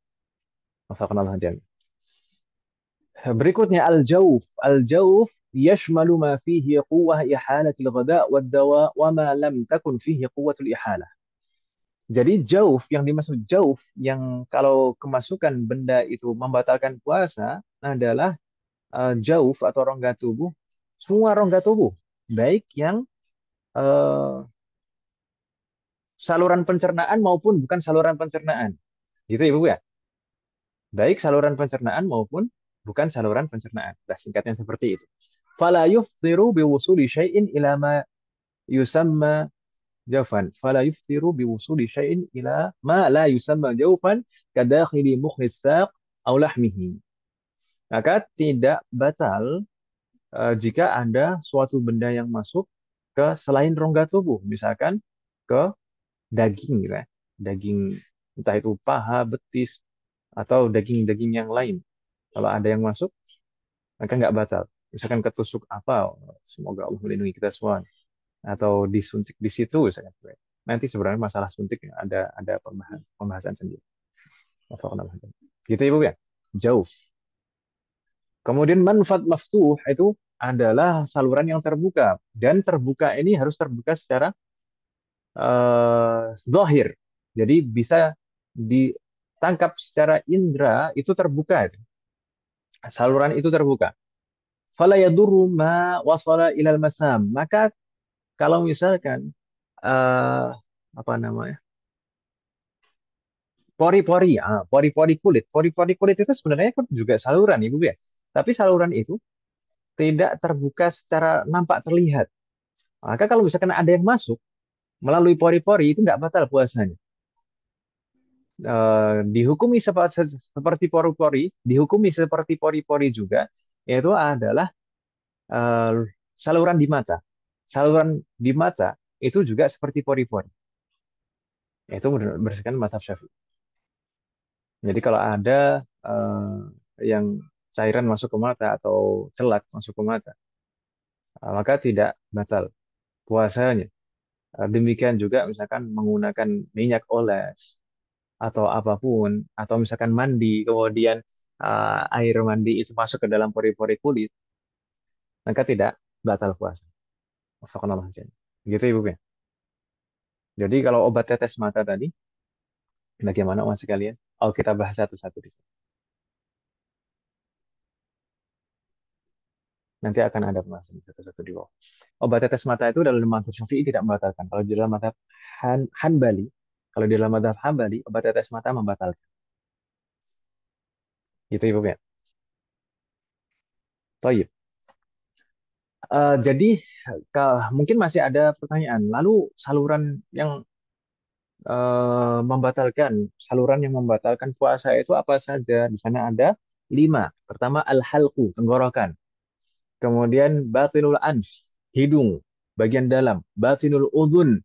wafaqnallah jami'an. Berikutnya al-jawf. Al-jawf yashmalu ma fihi quwwah ihalatil ghada wad dawa wa ma lam takun fihi quwwatul ihalah. Jadi jauf, yang dimaksud jauf, yang kalau kemasukan benda itu membatalkan puasa adalah jauf atau rongga tubuh, semua rongga tubuh, baik yang uh, saluran pencernaan maupun bukan saluran pencernaan. Gitu ya, Bu ya. Baik saluran pencernaan maupun bukan saluran pencernaan. Nah, singkatnya seperti itu. Fala yuftiru biwusuli syai'in ila ma yusamma jawfan. Fala yuftiru biwusuli syai'in ila ma la yusamma jawfan kadakhili mukhis saq aw lahmihi. Maka tidak batal jika ada suatu benda yang masuk ke selain rongga tubuh, misalkan ke daging, gitu ya. Daging entah itu paha, betis, atau daging-daging yang lain. Kalau ada yang masuk, maka nggak batal. Misalkan ketusuk apa, semoga Allah melindungi kita semua. Atau disuntik di situ, misalnya. Nanti sebenarnya masalah suntik ada pembahasan sendiri. Gitu ya, Bu ya. Jauh. Kemudian manfaat maftuh itu adalah saluran yang terbuka. Dan terbuka ini harus terbuka secara zahir. Jadi bisa ditangkap secara indera itu terbuka. Saluran itu terbuka. Fala yadurru ma wasala ilal masam. Maka kalau misalkan eh, apa namanya? Pori-pori kulit itu sebenarnya kan juga saluran, Ibu ya. Tapi saluran itu tidak terbuka secara nampak terlihat. Maka kalau misalkan ada yang masuk melalui pori-pori itu nggak batal puasanya. Dihukumi seperti pori-pori, dihukumi seperti pori-pori juga, yaitu adalah eh, saluran di mata. Saluran di mata itu juga seperti pori-pori. Itu berdasarkan mazhab Syafi'i. Jadi kalau ada yang cairan masuk ke mata atau celak masuk ke mata, maka tidak batal puasanya. Demikian juga misalkan menggunakan minyak oles atau apapun, atau misalkan mandi, kemudian air mandi itu masuk ke dalam pori-pori kulit, maka tidak batal puasa. Wafaqqanallahu a'lam. Gitu Ibu ya. Jadi kalau obat tetes mata tadi, bagaimana Mas sekalian? Oh, kita bahas satu-satu di sini. Nanti akan ada pembahasan satu-satu di bawah. Obat tetes mata itu dalam mazhab Syafi'i tidak membatalkan. Kalau di dalam mazhab Hanbali, kalau di dalam mazhab Hanbali, obat tetes mata membatalkan. Gitu Ibu ya. Toyib. Jadi mungkin masih ada pertanyaan. Lalu saluran yang saluran yang membatalkan puasa itu apa saja? Di sana ada 5. Pertama al-halqu, tenggorokan. Kemudian batinul anf, hidung, bagian dalam. Batinul udhun,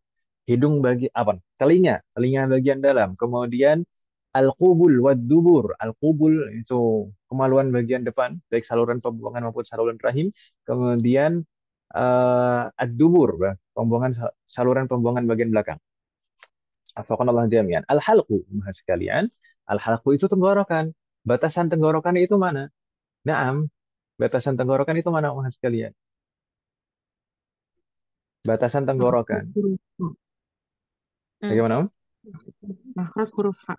hidung bagi apa? Telinga bagian dalam. Kemudian al-qubul wad dubur. Al-qubul itu kemaluan bagian depan, baik saluran pembuangan maupun saluran rahim. Kemudian ad-dubur, saluran pembuangan bagian belakang. Afaqanallah jami'an. Al-halqu, mahasiswa sekalian. Al-halqu itu tenggorokan. Batasan tenggorokan itu mana? Naam, batasan tenggorokan itu mana, mahasiswa sekalian? Batasan tenggorokan. Huruf Hmm. Bagaimana, Om? makhraj huruf H.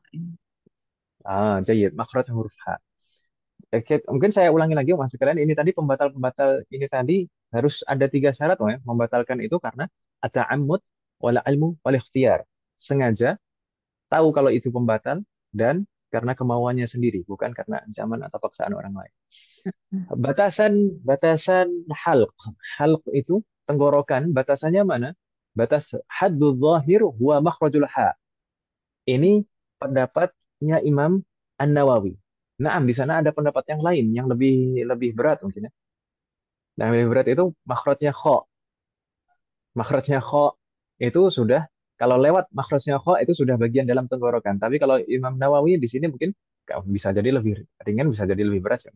Jayid. Makhraj huruf H. Oke, mungkin saya ulangi lagi, mahasiswa sekalian. Ini tadi pembatal-pembatal ini tadi harus ada 3 syarat, Om, ya. Membatalkan itu karena at-ta'ammud, wala ilmu, wal ikhtiyar. Sengaja, tahu kalau itu pembatal, dan karena kemauannya sendiri, bukan karena ancaman atau paksaan orang lain. Batasan batasan halq. Halq itu tenggorokan, batasannya mana? Batas haddu zahir huwa makhrajul ha. Ini pendapatnya Imam An-Nawawi. Nah, di sana ada pendapat yang lain yang lebih lebih berat mungkin ya. Yang lebih berat itu makhrajnya kha. Makhrajnya kha itu sudah, kalau lewat makhrajnya kha itu sudah bagian dalam tenggorokan. Tapi kalau Imam Nawawi di sini mungkin bisa jadi lebih ringan, bisa jadi lebih berat ya.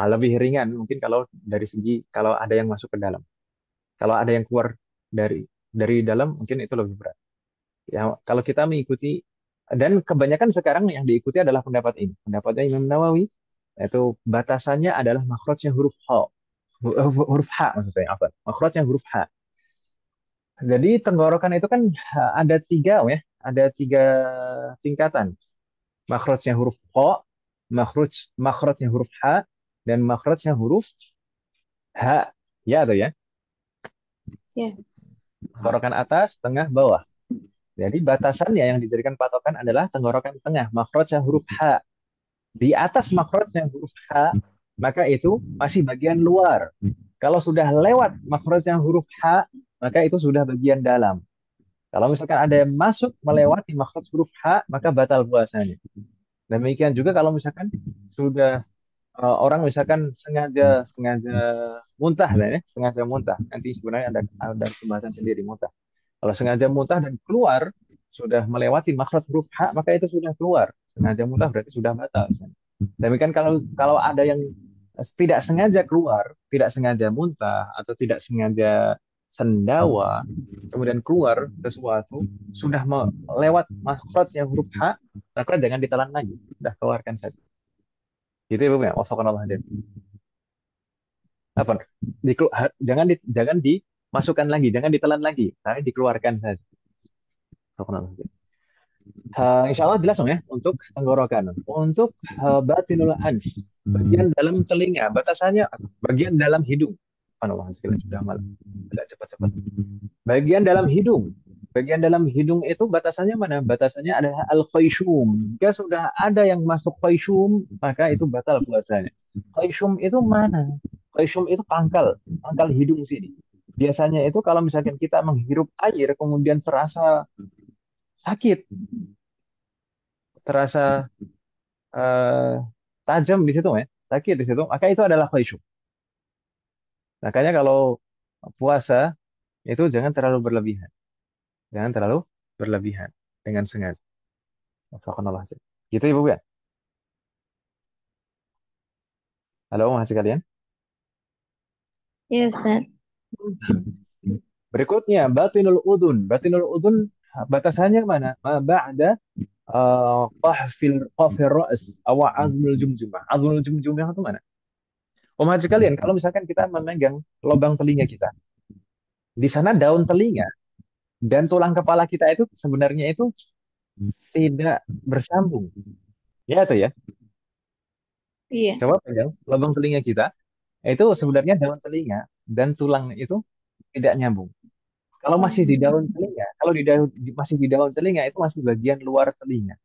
Lebih ringan mungkin kalau dari segi kalau ada yang masuk ke dalam. Kalau ada yang keluar dari dalam mungkin itu lebih berat. Ya, kalau kita mengikuti, dan kebanyakan sekarang yang diikuti adalah pendapat ini. Pendapatnya Imam Nawawi, yaitu batasannya adalah makhrajnya huruf H. Huruf H maksud saya, apa? Makhrajnya huruf H. Jadi tenggorokan itu kan ada 3, ya. Ada 3 tingkatan. Makhrajnya huruf H, makhrajnya huruf H, dan makhrajnya huruf H. Ya atau ya? Ya. Tenggorokan atas, tengah, bawah. Jadi batasannya yang dijadikan patokan adalah tenggorokan tengah, makhrajnya huruf H. Di atas makhrajnya huruf H, maka itu masih bagian luar. Kalau sudah lewat makhrajnya huruf H, maka itu sudah bagian dalam. Kalau misalkan ada yang masuk melewati makhraj huruf H, maka batal puasanya. Demikian juga kalau misalkan sudah orang misalkan sengaja sengaja muntah lah ya, sengaja muntah. Nanti sebenarnya ada pembahasan sendiri muntah. Kalau sengaja muntah dan keluar sudah melewati makhraj huruf H, maka itu sudah keluar. Sengaja muntah berarti sudah batal. Demikian kalau kalau ada yang tidak sengaja keluar, tidak sengaja muntah atau tidak sengaja sendawa, kemudian keluar sesuatu sudah melewat makhraj yang huruf H, maka jangan ditelan lagi, sudah keluarkan saja. Gitu ya, Bu ya. Wafakanallah hadin. Apa? Jangan dimasukkan lagi, jangan ditelan lagi, tapi dikeluarkan saja. Wafakanallah hadin. Insya Allah jelas dong ya untuk tenggorokan. Untuk batinul ans, bagian dalam telinga, batasannya bagian dalam hidung. Subhanallah, sudah malam. Agak cepat-cepat. Bagian dalam hidung. Bagian dalam hidung itu batasannya mana? Batasannya adalah al-khayshum. Jika sudah ada yang masuk khayshum, maka itu batal puasanya. Khayshum itu mana? Khayshum itu pangkal hidung sini. Biasanya itu kalau misalkan kita menghirup air kemudian terasa sakit, terasa eh, tajam di situ ya, sakit di situ, maka itu adalah khayshum. Makanya kalau puasa itu jangan terlalu berlebihan. Jangan terlalu berlebihan dengan sengaja. Wafakanallah. Gitu ya, Bu ya. Halo, mahasiswa kalian. Ya, Ustaz. Berikutnya, batinul udun. Batinul udun batasannya mana? Ba'da qafir ra's aw azmul jumjumah. Azmul jumjumah itu mana? Mahasiswa kalian, kalau misalkan kita memegang lubang telinga kita, di sana daun telinga dan tulang kepala kita itu sebenarnya itu tidak bersambung. Ya itu ya. Iya. Coba pegang lubang telinga kita, itu sebenarnya daun telinga dan tulang itu tidak nyambung. Kalau masih di daun telinga, kalau masih di daun telinga itu masih bagian luar telinga.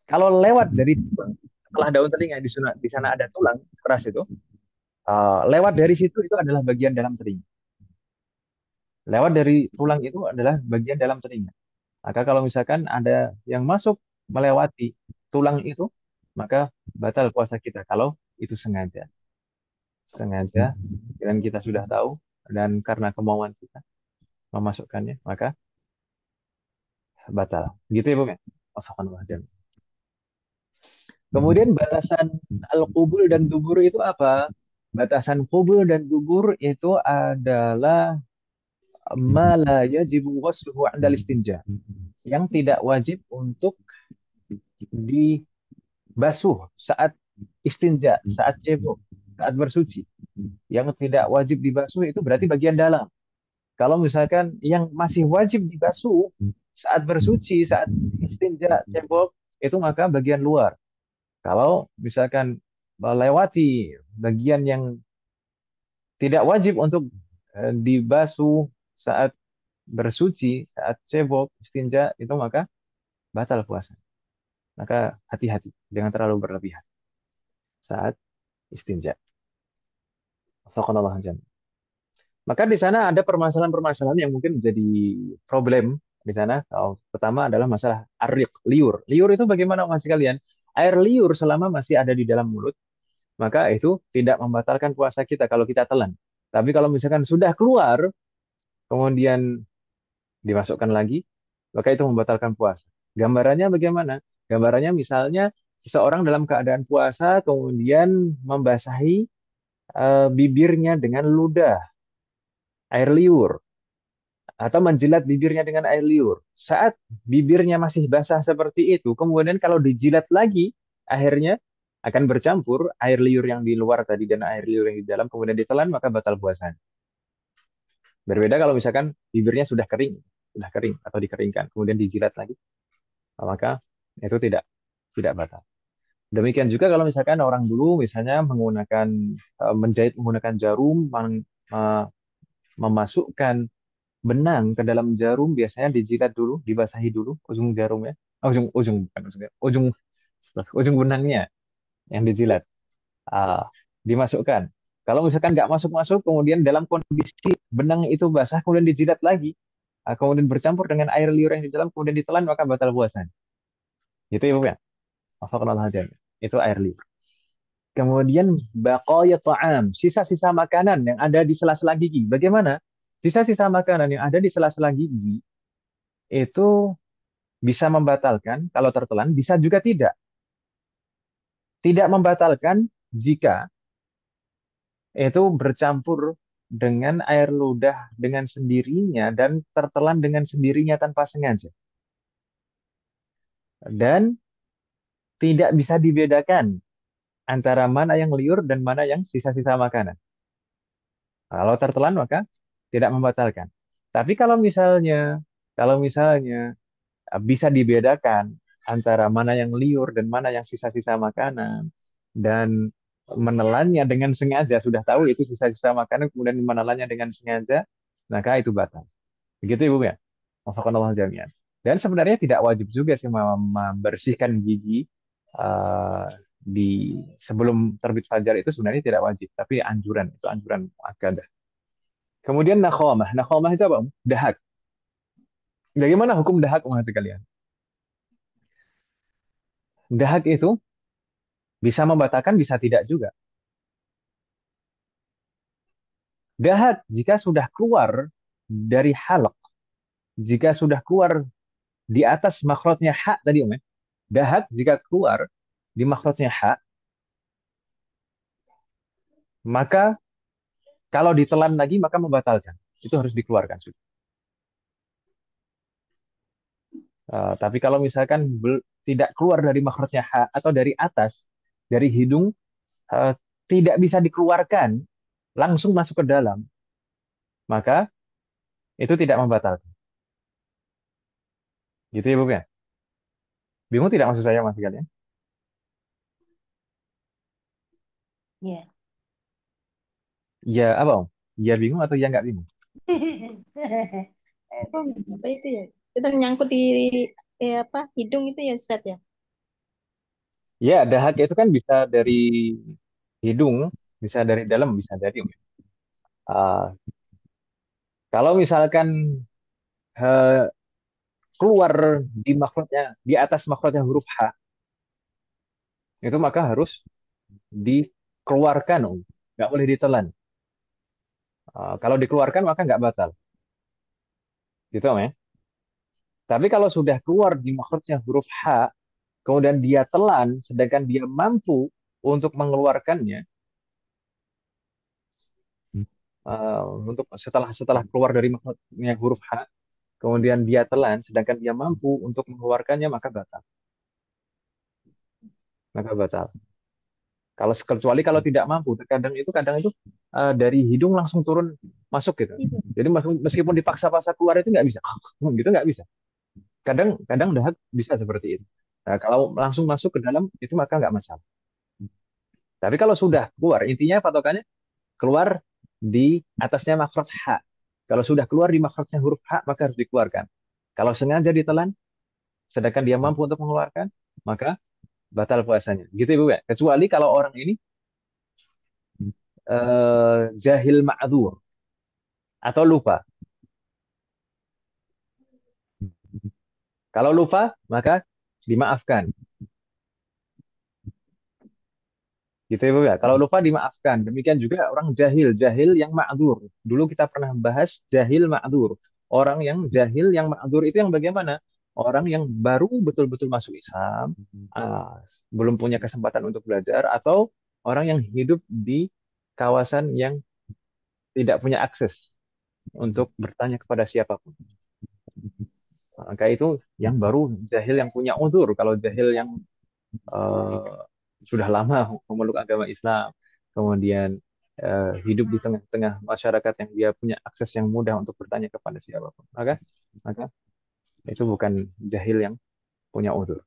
Kalau lewat dari tulang, setelah daun telinga di sana ada tulang keras itu, lewat dari situ itu adalah bagian dalam telinga. Lewat dari tulang itu adalah bagian dalam telinga. Maka kalau misalkan ada yang masuk melewati tulang itu, maka batal puasa kita kalau itu sengaja. Sengaja dan kita sudah tahu dan karena kemauan kita memasukkannya, maka batal. Gitu ya, Bu ya. Wafakanullah jami'an. Kemudian batasan al-qubul dan dubur itu apa? Batasan qubul dan dubur itu adalah ma la yajibu ghusluhu 'inda istinja. Yang tidak wajib untuk dibasuh saat istinja, saat cebok, saat bersuci. Yang tidak wajib dibasuh itu berarti bagian dalam. Kalau misalkan yang masih wajib dibasuh saat bersuci, saat istinja, cebok, itu maka bagian luar. Kalau misalkan melewati bagian yang tidak wajib untuk dibasuh saat bersuci, saat cebok, istinja, itu maka batal puasa. Maka hati-hati, jangan terlalu berlebihan saat istinja. Faqanallah jami'an. Maka di sana ada permasalahan-permasalahan yang mungkin menjadi problem di sana. Pertama adalah masalah arik, liur. Liur itu bagaimana masih kalian? Air liur selama masih ada di dalam mulut, maka itu tidak membatalkan puasa kita kalau kita telan. Tapi kalau misalkan sudah keluar, kemudian dimasukkan lagi, maka itu membatalkan puasa. Gambarannya bagaimana? Gambarannya misalnya seseorang dalam keadaan puasa, kemudian membasahi bibirnya dengan ludah, air liur, atau menjilat bibirnya dengan air liur. Saat bibirnya masih basah seperti itu, kemudian kalau dijilat lagi, akhirnya akan bercampur air liur yang di luar tadi dan air liur yang di dalam, kemudian ditelan, maka batal puasa. Berbeda kalau misalkan bibirnya sudah kering atau dikeringkan, kemudian dijilat lagi, maka itu tidak batal. Demikian juga kalau misalkan orang dulu misalnya menjahit menggunakan jarum, memasukkan benang ke dalam jarum biasanya dijilat dulu, dibasahi dulu ujung jarumnya. Ujung ujung bukan ujungnya, ujung benangnya yang dijilat. Ah, dimasukkan. Kalau misalkan nggak masuk-masuk, kemudian dalam kondisi benang itu basah, kemudian dijilat lagi, kemudian bercampur dengan air liur yang di dalam, kemudian ditelan, maka batal puasa. Gitu ya, Bu ya. Wafaqanallah jami'an. Itu air liur. Kemudian baqaya ta'am, sisa-sisa makanan yang ada di sela-sela gigi. Bagaimana? Sisa-sisa makanan yang ada di sela-sela gigi itu bisa membatalkan kalau tertelan, bisa juga tidak. Tidak membatalkan jika itu bercampur dengan air ludah dengan sendirinya dan tertelan dengan sendirinya tanpa sengaja. Dan tidak bisa dibedakan antara mana yang liur dan mana yang sisa-sisa makanan. Kalau tertelan maka tidak membatalkan. Tapi kalau misalnya bisa dibedakan antara mana yang liur dan mana yang sisa-sisa makanan dan menelannya dengan sengaja, sudah tahu itu sisa-sisa makanan kemudian menelannya dengan sengaja, maka itu batal. Begitu Ibu ya. Wafaqqanallahu jami'an. Dan sebenarnya tidak wajib juga sih membersihkan gigi di sebelum terbit fajar, itu sebenarnya tidak wajib, tapi anjuran, itu anjuran muakkadah. Kemudian nakhamah. Nakhamah itu apa? Dahak. Bagaimana hukum dahak, Mas sekalian? Dahak itu bisa membatalkan, bisa tidak juga. Dahak jika sudah keluar dari halaq, jika sudah keluar di atas makhrajnya ha tadi Om ya. Dahak jika keluar di makhrajnya ha, maka kalau ditelan lagi maka membatalkan. Itu harus dikeluarkan sudah. Tapi kalau misalkan tidak keluar dari makhrajnya ha atau dari atas, dari hidung, uh, tidak bisa dikeluarkan, langsung masuk ke dalam, maka itu tidak membatalkan. Gitu ya, Bu ya. Bingung tidak maksud saya Mas sekalian? Iya. Ya apa Om? Ya bingung atau ya nggak bingung? Oh, apa itu ya? Kita nyangkut di apa hidung itu ya Ustaz ya? Ya, dahak itu kan bisa dari hidung, bisa dari dalam, bisa dari Om. Uh, Kalau misalkan uh, keluar di makhrajnya, di atas makhrajnya huruf H, itu maka harus dikeluarkan, Om. Nggak boleh ditelan. Kalau dikeluarkan maka nggak batal. Gitu, Om ya. Tapi kalau sudah keluar di makhrajnya huruf H, kemudian dia telan, sedangkan dia mampu untuk mengeluarkannya, untuk setelah setelah keluar dari makhrajnya huruf H, kemudian dia telan, sedangkan dia mampu untuk mengeluarkannya, maka batal. Maka batal. Kalau kecuali kalau tidak mampu, kadang itu dari hidung langsung turun masuk gitu. Iya. Jadi meskipun dipaksa-paksa keluar itu nggak bisa, gitu nggak bisa. Kadang dahak bisa seperti itu. Nah, kalau langsung masuk ke dalam itu maka nggak masalah. Tapi kalau sudah keluar, intinya patokannya keluar di atasnya makhraj H. Kalau sudah keluar di makhrajnya huruf H, maka harus dikeluarkan. Kalau sengaja ditelan, sedangkan dia mampu untuk mengeluarkan, maka batal puasanya. Gitu Ibu ya. Kecuali kalau orang ini jahil ma'dzur atau lupa. Kalau lupa, maka dimaafkan. Gitu ya, Bu ya. Kalau lupa dimaafkan. Demikian juga orang jahil, jahil yang ma'dzur. Dulu kita pernah bahas jahil ma'dzur. Orang yang jahil yang ma'dzur itu yang bagaimana? Orang yang baru betul-betul masuk Islam, ah, belum punya kesempatan untuk belajar, atau orang yang hidup di kawasan yang tidak punya akses untuk bertanya kepada siapapun. Maka itu yang baru jahil yang punya uzur. Kalau jahil yang eh, sudah lama memeluk agama Islam, kemudian hidup di tengah-tengah masyarakat yang dia punya akses yang mudah untuk bertanya kepada siapapun, maka itu bukan jahil yang punya uzur.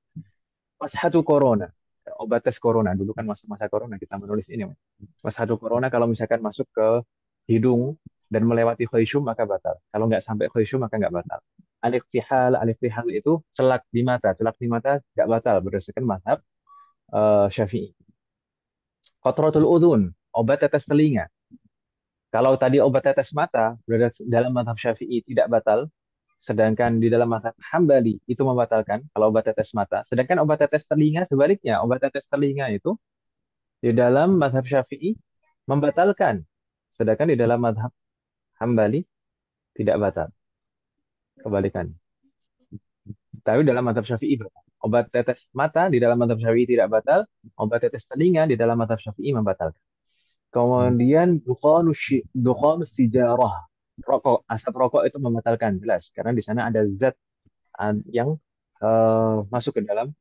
Mashatu corona, obat tes corona dulu kan masa-masa corona kita menulis ini. Mashatu corona kalau misalkan masuk ke hidung dan melewati khusyum maka batal. Kalau nggak sampai khusyum maka nggak batal. Al-iktihal itu celak di mata nggak batal berdasarkan mazhab Syafi'i. Qatratul udhun, obat tetes telinga. Kalau tadi obat tetes mata dalam mazhab Syafi'i tidak batal, sedangkan di dalam mazhab Hambali itu membatalkan kalau obat tetes mata. Sedangkan obat tetes telinga sebaliknya, obat tetes telinga itu di dalam mazhab Syafi'i membatalkan. Sedangkan di dalam mazhab Hambali tidak batal. Kebalikan. Tapi dalam mazhab Syafi'i batal. Obat tetes mata di dalam mazhab Syafi'i tidak batal, obat tetes telinga di dalam mazhab Syafi'i membatalkan. Kemudian dukhanus sijarah. Rokok, asap rokok itu membatalkan jelas karena di sana ada zat yang masuk ke dalam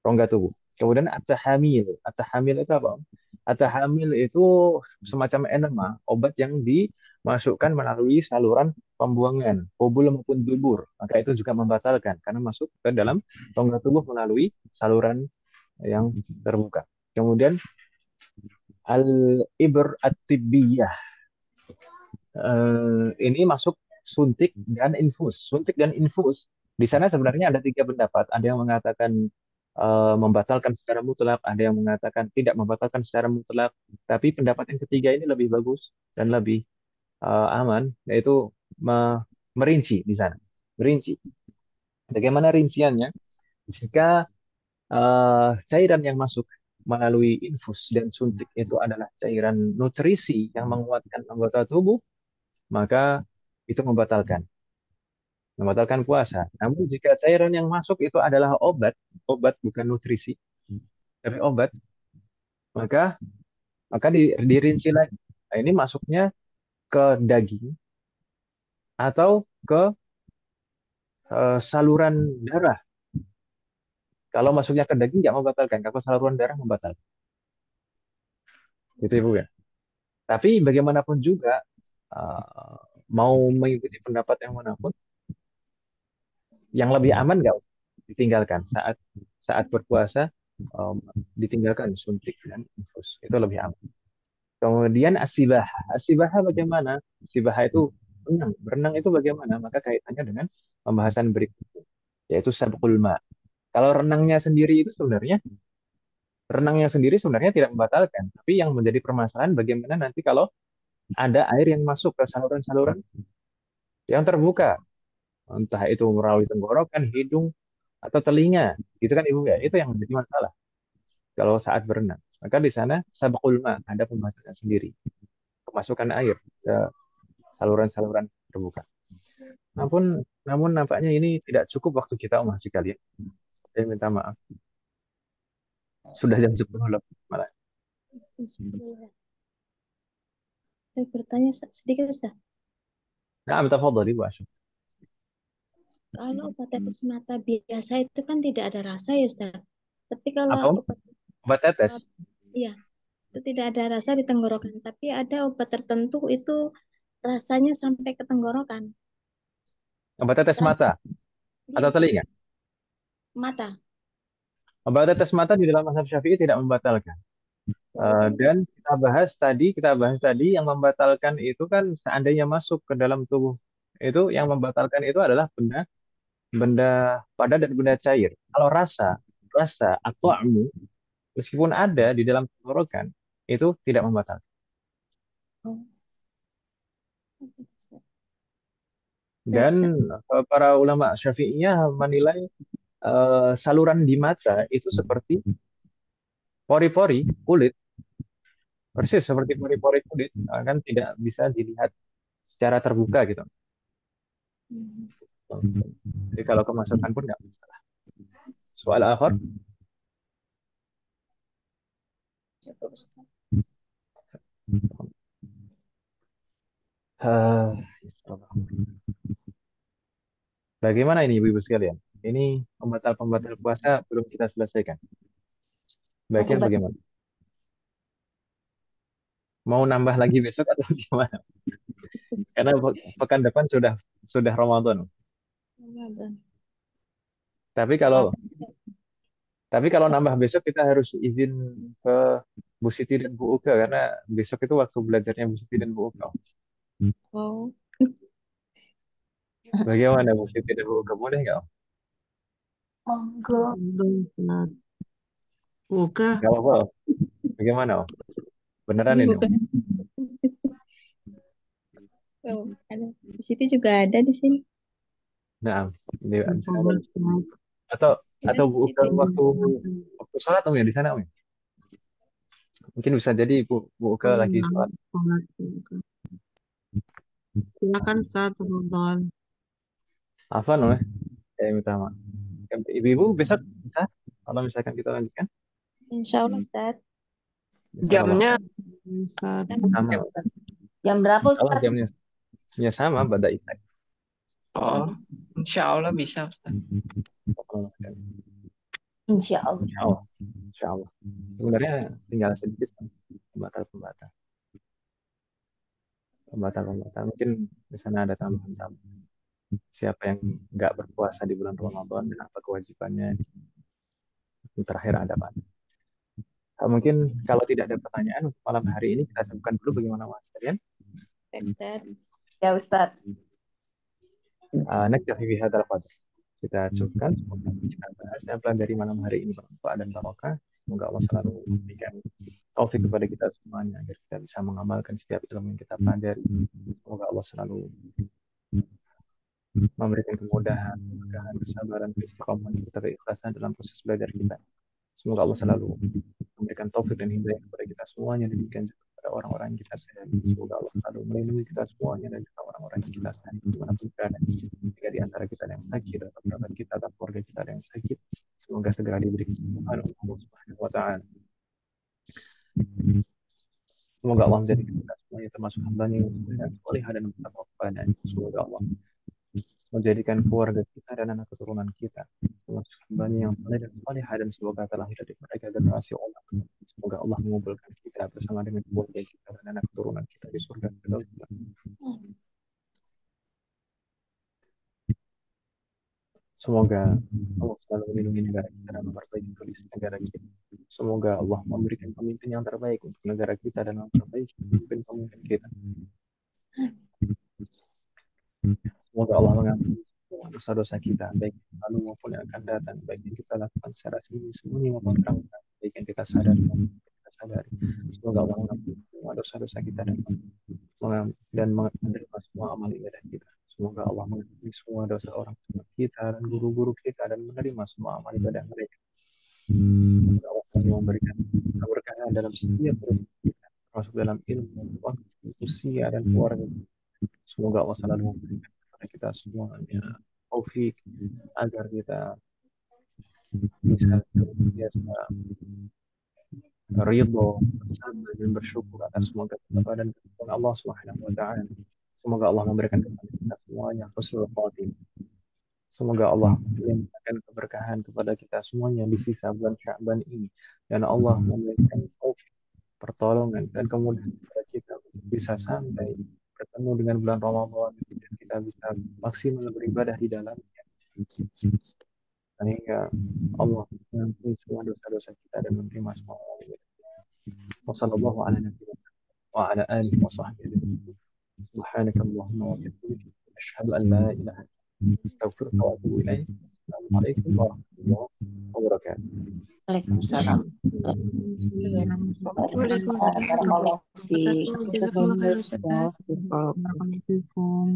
rongga tubuh. Kemudian at-tahamil. At-tahamil itu apa? At-tahamil itu semacam enema, obat yang dimasukkan melalui saluran pembuangan, obul maupun dubur. Maka itu juga membatalkan karena masuk ke dalam rongga tubuh melalui saluran yang terbuka. Kemudian al-ibr at-tibbiyah. Ini masuk suntik dan infus. Suntik dan infus. Di sana sebenarnya ada tiga pendapat. Ada yang mengatakan membatalkan secara mutlak, ada yang mengatakan tidak membatalkan secara mutlak. Tapi pendapat yang ketiga ini lebih bagus dan lebih aman, yaitu merinci di sana. Merinci. Bagaimana rinciannya? Jika cairan yang masuk melalui infus dan suntik itu adalah cairan nutrisi yang menguatkan anggota tubuh, maka itu membatalkan puasa. Namun jika cairan yang masuk itu adalah obat bukan nutrisi, tapi obat, maka dirinci lagi. Nah, ini masuknya ke daging atau ke saluran darah. Kalau masuknya ke daging nggak membatalkan, kalau saluran darah membatalkan. Gitu Ibu ya. Tapi bagaimanapun juga mau mengikuti pendapat yang manapun, yang lebih aman nggak ditinggalkan saat berpuasa, ditinggalkan suntik dan infus itu lebih aman. Kemudian asibah bagaimana? Asibah itu berenang itu bagaimana? Maka kaitannya dengan pembahasan berikutnya, yaitu sabqul ma. Kalau renangnya sendiri sebenarnya tidak membatalkan, tapi yang menjadi permasalahan bagaimana nanti kalau ada air yang masuk ke saluran-saluran yang terbuka, entah itu melalui tenggorokan, hidung, atau telinga, gitu kan Ibu ya? Itu yang menjadi masalah kalau saat berenang. Maka di sana sabqul ma, ada pembahasannya sendiri, kemasukan air ke saluran-saluran terbuka. Namun nampaknya ini tidak cukup waktu kita masih kalian. Saya minta maaf. Sudah jam 10 lebih malah. Saya bertanya sedikit Ustaz. Nah, tafadhali Bu Asyik. Kalau obat tetes mata biasa itu kan tidak ada rasa ya Ustaz. Tapi kalau Apa? Obat tetes? Iya, itu tidak ada rasa di tenggorokan. Tapi ada obat tertentu itu rasanya sampai ke tenggorokan. Obat tetes mata Iya, atau telinga? mata. Obat tetes mata di dalam mazhab Syafi'i tidak membatalkan. Dan kita bahas tadi yang membatalkan itu kan seandainya masuk ke dalam tubuh itu, yang membatalkan itu adalah benda padat dan benda cair. Kalau rasa atau meskipun ada di dalam tenggorokan itu tidak membatalkan. Oh. Dan para ulama Syafi'iyah menilai saluran di mata itu seperti pori-pori kulit, persis seperti pori-pori kulit, kan tidak bisa dilihat secara terbuka gitu. Jadi kalau kemasukan pun nggak masalah. Soal akhir. Bagaimana ini Ibu-Ibu sekalian? Ini pembatal puasa belum kita selesaikan. Baiknya bagaimana? Mau nambah lagi besok atau gimana? Karena pekan depan sudah Ramadan. Tapi kalau nambah besok kita harus izin ke Bu Siti dan Bu Uga karena besok itu waktu belajarnya Bu Siti dan Bu Uga. Oh, Bagaimana Bu Siti dan Bu Uga? Boleh nggak Om? Monggo. Belum, Ustaz. Buka. Nggak apa-apa Om. Bagaimana Om? Beneran ini ini Om? bukan. Oh, ada. Di situ juga ada di sini. Nah, di sana ada. Sholat, Ustaz. Atau Ya, atau di Bu Uga situ. waktu sholat Om ya di sana Om ya? Mungkin bisa jadi Bu Uga Oh, lagi ya. sholat. Sholat. Buka. Silakan, Ustaz. Tafadhol. Afwan Om ya. Saya minta maaf. Ibu-ibu bisa kalau misalkan kita lanjutkan. Insya Allah, Ustaz. Jamnya Ustaz. Sama. Jam berapa, Kalau Ustaz? jamnya sama pada Isya. oh, insya Allah bisa Ustaz. Insya Allah. Insya Allah. Insya Allah. Sebenarnya tinggal sedikit pembatal-pembatal. Pembatal-pembatal. Mungkin di sana ada tambahan-tambahan. Siapa yang nggak berpuasa di bulan Ramadan dan apa kewajibannya? Yang terakhir ada apa? Mungkin kalau tidak ada pertanyaan untuk malam hari ini kita sebutkan dulu bagaimana Mas kalian. Baik, Ustaz. Ya, Ustaz. Naktafi bihadzal qadar. Kita cukupkan semoga kita bahas yang pelajari malam hari ini bermanfaat dan barokah. Semoga Allah selalu memberikan taufik kepada kita semuanya agar kita bisa mengamalkan setiap ilmu yang kita pelajari. Semoga Allah selalu memberikan kemudahan, kemudahan, kesabaran, keistiqomahan, serta keikhlasan dalam proses belajar kita. Semoga Allah selalu memberikan taufik dan hidayah kepada kita semuanya, demikian juga kepada orang-orang yang kita sayangi. Semoga Allah selalu melindungi kita semuanya dan juga orang-orang yang kita sayangi dimanapun berada. Jika di antara kita ada yang sakit atau kerabat kita atau keluarga kita ada yang sakit, semoga segera diberi kesembuhan oleh Allah Subhanahu wa Ta'ala. Semoga Allah menjadikan kita semuanya termasuk hambanya yang soleh dan bertakwa kepadanya. Semoga Allah menjadikan keluarga kita dan anak keturunan kita termasuk hambanya yang soleh dan solehah, dan semoga terlahir dari mereka generasi Allah. Semoga Allah mengumpulkan kita bersama dengan keluarga kita dan anak keturunan kita di surga. Semoga Allah selalu melindungi negara kita dan memperbaiki kondisi negara kita. Semoga Allah memberikan pemimpin yang terbaik untuk negara kita dan memperbaiki pemimpin kita. Semoga Allah mengampuni semua dosa-dosa kita, baik yang lalu maupun yang akan datang, baik yang kita lakukan secara sembunyi maupun terang-terangan, baik yang kita sadari maupun yang kita sadari. Semoga Allah mengampuni semua dosa-dosa kita dan menerima semua amal ibadah kita. Semoga Allah mengampuni semua dosa orang tua kita dan guru-guru kita dan menerima semua amal ibadah mereka. Semoga Allah selalu memberikan keberkahan dalam setiap urusan kita, termasuk dalam ilmu, waktu, usia, dan keluarga. Semoga Allah selalu memberikan kepada kita semuanya taufik agar kita bisa senantiasa ridho, bersabar, dan bersyukur atas semua ketetapan dan ketentuan Allah Subhanahu wa Ta'ala. Semoga Allah memberikan kepada kita semuanya husnul khatimah. Semoga Allah memberikan keberkahan kepada kita semuanya di sisa bulan Sya'ban ini, dan Allah memberikan taufik, pertolongan, dan kemudahan kepada kita untuk bisa sampai bertemu dengan bulan Ramadan dan kita bisa maksimal beribadah di dalamnya, sehingga Allah mengampuni semua dosa-dosa kita dan menerima semua amal ibadah. Wassallallahu ala nabiyina wa ala alihi wa sahbihi. Subhanakallahumma wa bihamdika, asyhadu an la ilaha illa anta, astaghfiruka wa atubu ilaik. Assalamualaikum warahmatullahi wabarakatuh. Waalaikumsalam. Waalaikumsalam. Barakallahu fiik. Jazakallah khairan, Ustaz. Barakallahu fiikum.